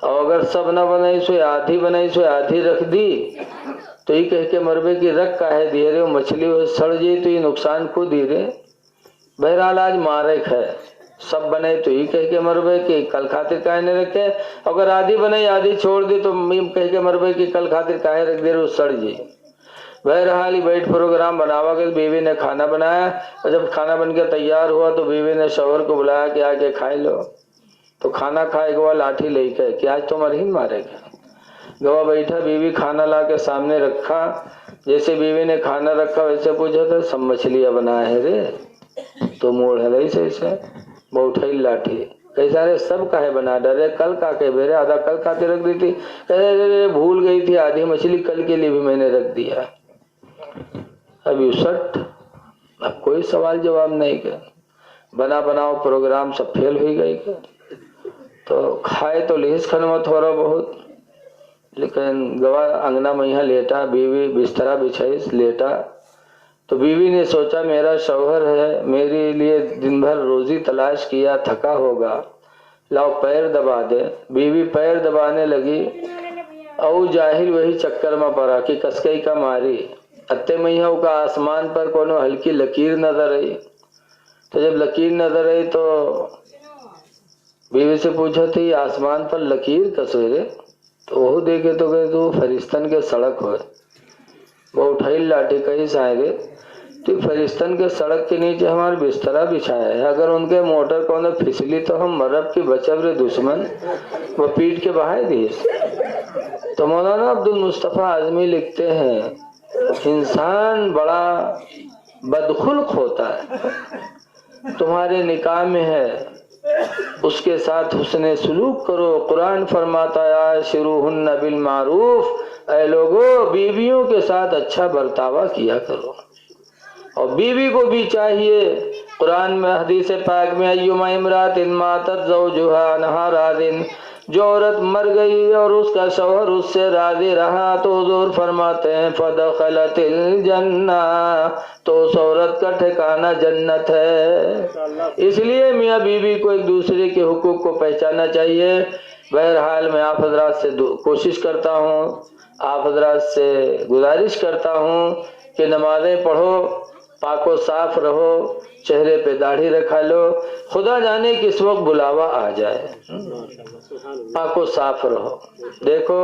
اور اگر سب نہ بنائی سو آدھی بنائی سو آدھی رکھ دی تو یہ کہہ کے مربے کی رکھ کاہے دیے رے، وہ مچھلی سڑ جی تو یہ نقصان کو دی رے. بہرحال آج مارک ہے، سب بنے تو یہ کہہ کے مربے کہ کل خاطر کاہے نہیں رکھے، اگر آدھی بنائی آدھی چھوڑ دی تو کہہ کے مربے کہ کل خاطر کاہے رکھ دے رے، وہ سڑ جی. بہرحال ہی بیٹھ پروگرام بناوا کہ بیوی نے کھانا بنایا اور جب کھانا بن کے تیار ہوا تو بیوی نے شوہر کو بلایا کہ آ کے کھائے لو. تو کھانا کھائے گوا لاٹھی لے کے کہ آج تمہارے ہی مارے گا. گوا بیٹھا، بیوی کھانا لا کے سامنے رکھا، جیسے بیوی نے کھانا رکھا ویسے پوچھا تھا سب مچھلیاں بنائے ہیں رے، تو موڑ ہے ایسے وہ اٹھائی لاٹھی کیسا رے سب کاہے بنا ڈرے، کل کا کہ بھیرے آدھا کل کھاتے رکھ دی تھی، کہے بھول گئی تھی آدھی مچھلی کل کے لیے بھی میں نے رکھ دیا. ابھی 60 اب کوئی سوال جواب نہیں کیا، بناؤ پروگرام سب فیل ہوئی گئی کیا. تو کھائے تو لیس کھنوا تھوڑا بہت، لیکن گوا انگنا میں یہاں لیٹا، بیوی بسترا بچھائیس لیٹا تو بیوی نے سوچا میرا شوہر ہے میرے لیے دن بھر روزی تلاش کیا تھکا ہوگا، لاؤ پیر دبا دے. بیوی پیر دبانے لگی او جاہل وہی چکر میں پڑا کہ کسکئی کا ماری اتے میں کا آسمان پر کونو ہلکی لکیر نظر آئی. تو جب لکیر نظر آئی تو بیوی سے پوچھا تھی آسمان پر لکیر کسے رے، تو وہ دیکھے تو کہ تو فرشتن کے سڑک ہوئے. وہ اٹھائی لاٹھی کہیں سائے رے تو فرشتن کے سڑک کے نیچے ہمارا بسترا بچھایا ہے، اگر ان کے موٹر کو پھسلی تو ہم مرب کی بچب رے دشمن وہ پیٹ کے بہائے دی. تو مولانا عبد المصطفیٰ اعظمی لکھتے ہیں انسان بڑا بدخلق ہوتا ہے، تمہارے نکاح میں ہے اس کے ساتھ حسن سلوک کرو. قرآن فرماتا ہے عاشروہن بالمعروف، اے لوگو بیویوں کے ساتھ اچھا برتاوا کیا کرو، اور بیوی کو بھی چاہیے، قرآن میں حدیث پاک میں ایما امرات ماتت زوجها نہارا دن، جو عورت مر گئی اور اس کا شوہر اس سے راضی رہا تو حضور فرماتے ہیں فدخلت الجنہ، تو اس عورت کا ٹھکانہ جنت ہے۔ اس لیے میاں بیوی کو ایک دوسرے کے حقوق کو پہچاننا چاہیے۔ بہرحال میں آپ حضرات سے کوشش کرتا ہوں، آپ حضرات سے گزارش کرتا ہوں کہ نمازیں پڑھو، پاک و صاف رہو، چہرے پہ داڑھی رکھا لو، خدا جانے کس وقت بلاوا آ جائے، پاک و صاف رہو۔ دیکھو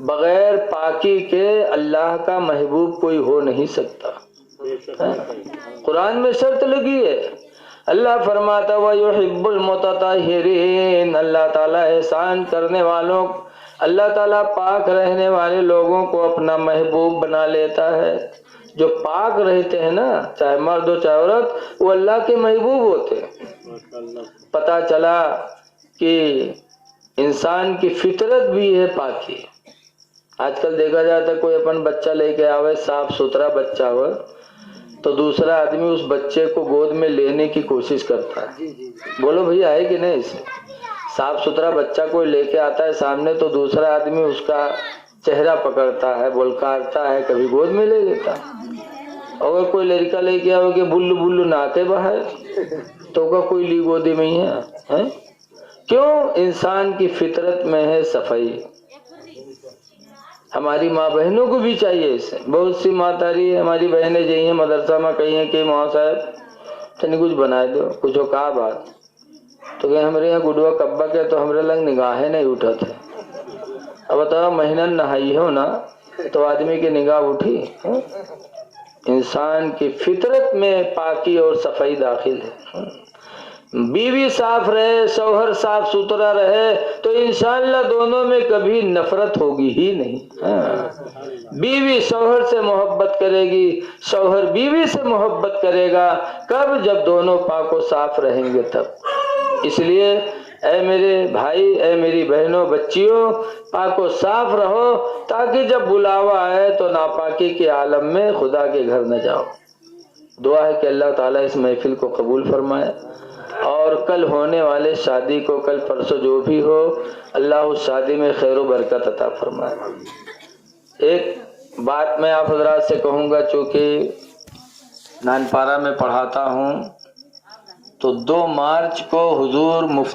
بغیر پاکی کے اللہ کا محبوب کوئی ہو نہیں سکتا، قرآن میں شرط لگی ہے، اللہ فرماتا وَيُحِبُّ الْمُتَطَهِّرِينَ، اللہ تعالیٰ احسان کرنے والوں، اللہ تعالیٰ پاک رہنے والے لوگوں کو اپنا محبوب بنا لیتا ہے۔ جو پاک رہتے ہیں نا، چاہے مرد ہو چاہے عورت، وہ اللہ کے محبوب ہوتے ہیں۔ پتہ چلا کہ انسان کی فطرت بھی ہے پاکی۔ آج کل دیکھا جاتا ہے کوئی اپن بچہ لے کے آوے، صاف ستھرا بچہ ہو تو دوسرا آدمی اس بچے کو گود میں لینے کی کوشش کرتا ہے۔ بولو بھئی ہے کہ نہیں؟ اسے صاف ستھرا بچہ کوئی لے کے آتا ہے سامنے تو دوسرا آدمی اس کا چہرہ پکڑتا ہے، بلکارتا ہے، کبھی گود میں لے لیتا ہے۔ اور کوئی لڑکا لے کے آوے کہ بلو بلو ناتے باہر تو کا کوئی لی گودی میں ہی ہے۔ کیوں؟ انسان کی فطرت میں ہے صفائی۔ ہماری ماں بہنوں کو بھی چاہیے اسے۔ بہت سی ماں تاری ہماری بہنیں جی ہیں مدرسہ میں کہی ہیں کہ ماں صاحب تنی کچھ بنا دو، کچھ ہو کہا بات تو کہ ہمارے یہاں گڈوا کبا کے تو ہمارے لنگ نگاہیں نہیں اٹھا تھے۔ اب بتاؤ مہینہ نہائی ہو نا تو آدمی کی نگاہ اٹھی؟ انسان کی فطرت میں پاکی اور صفائی داخل ہے۔ بیوی صاف رہے، شوہر صاف ستھرا رہے تو انشاءاللہ دونوں میں کبھی نفرت ہوگی ہی نہیں۔ بیوی شوہر سے محبت کرے گی، شوہر بیوی سے محبت کرے گا، کب؟ جب دونوں پاک و صاف رہیں گے تب۔ اس لیے اے میرے بھائی، اے میری بہنوں، بچیوں، پاک و صاف رہو تاکہ جب بلاوا آئے تو ناپاکی کے عالم میں خدا کے گھر نہ جاؤ۔ دعا ہے کہ اللہ تعالیٰ اس محفل کو قبول فرمائے، اور کل ہونے والے شادی کو، کل پرسوں جو بھی ہو، اللہ اس شادی میں خیر و برکت عطا فرمائے۔ ایک بات میں آپ حضرات سے کہوں گا، چونکہ نانپارہ میں پڑھاتا ہوں تو 2 مارچ کو حضور مفتی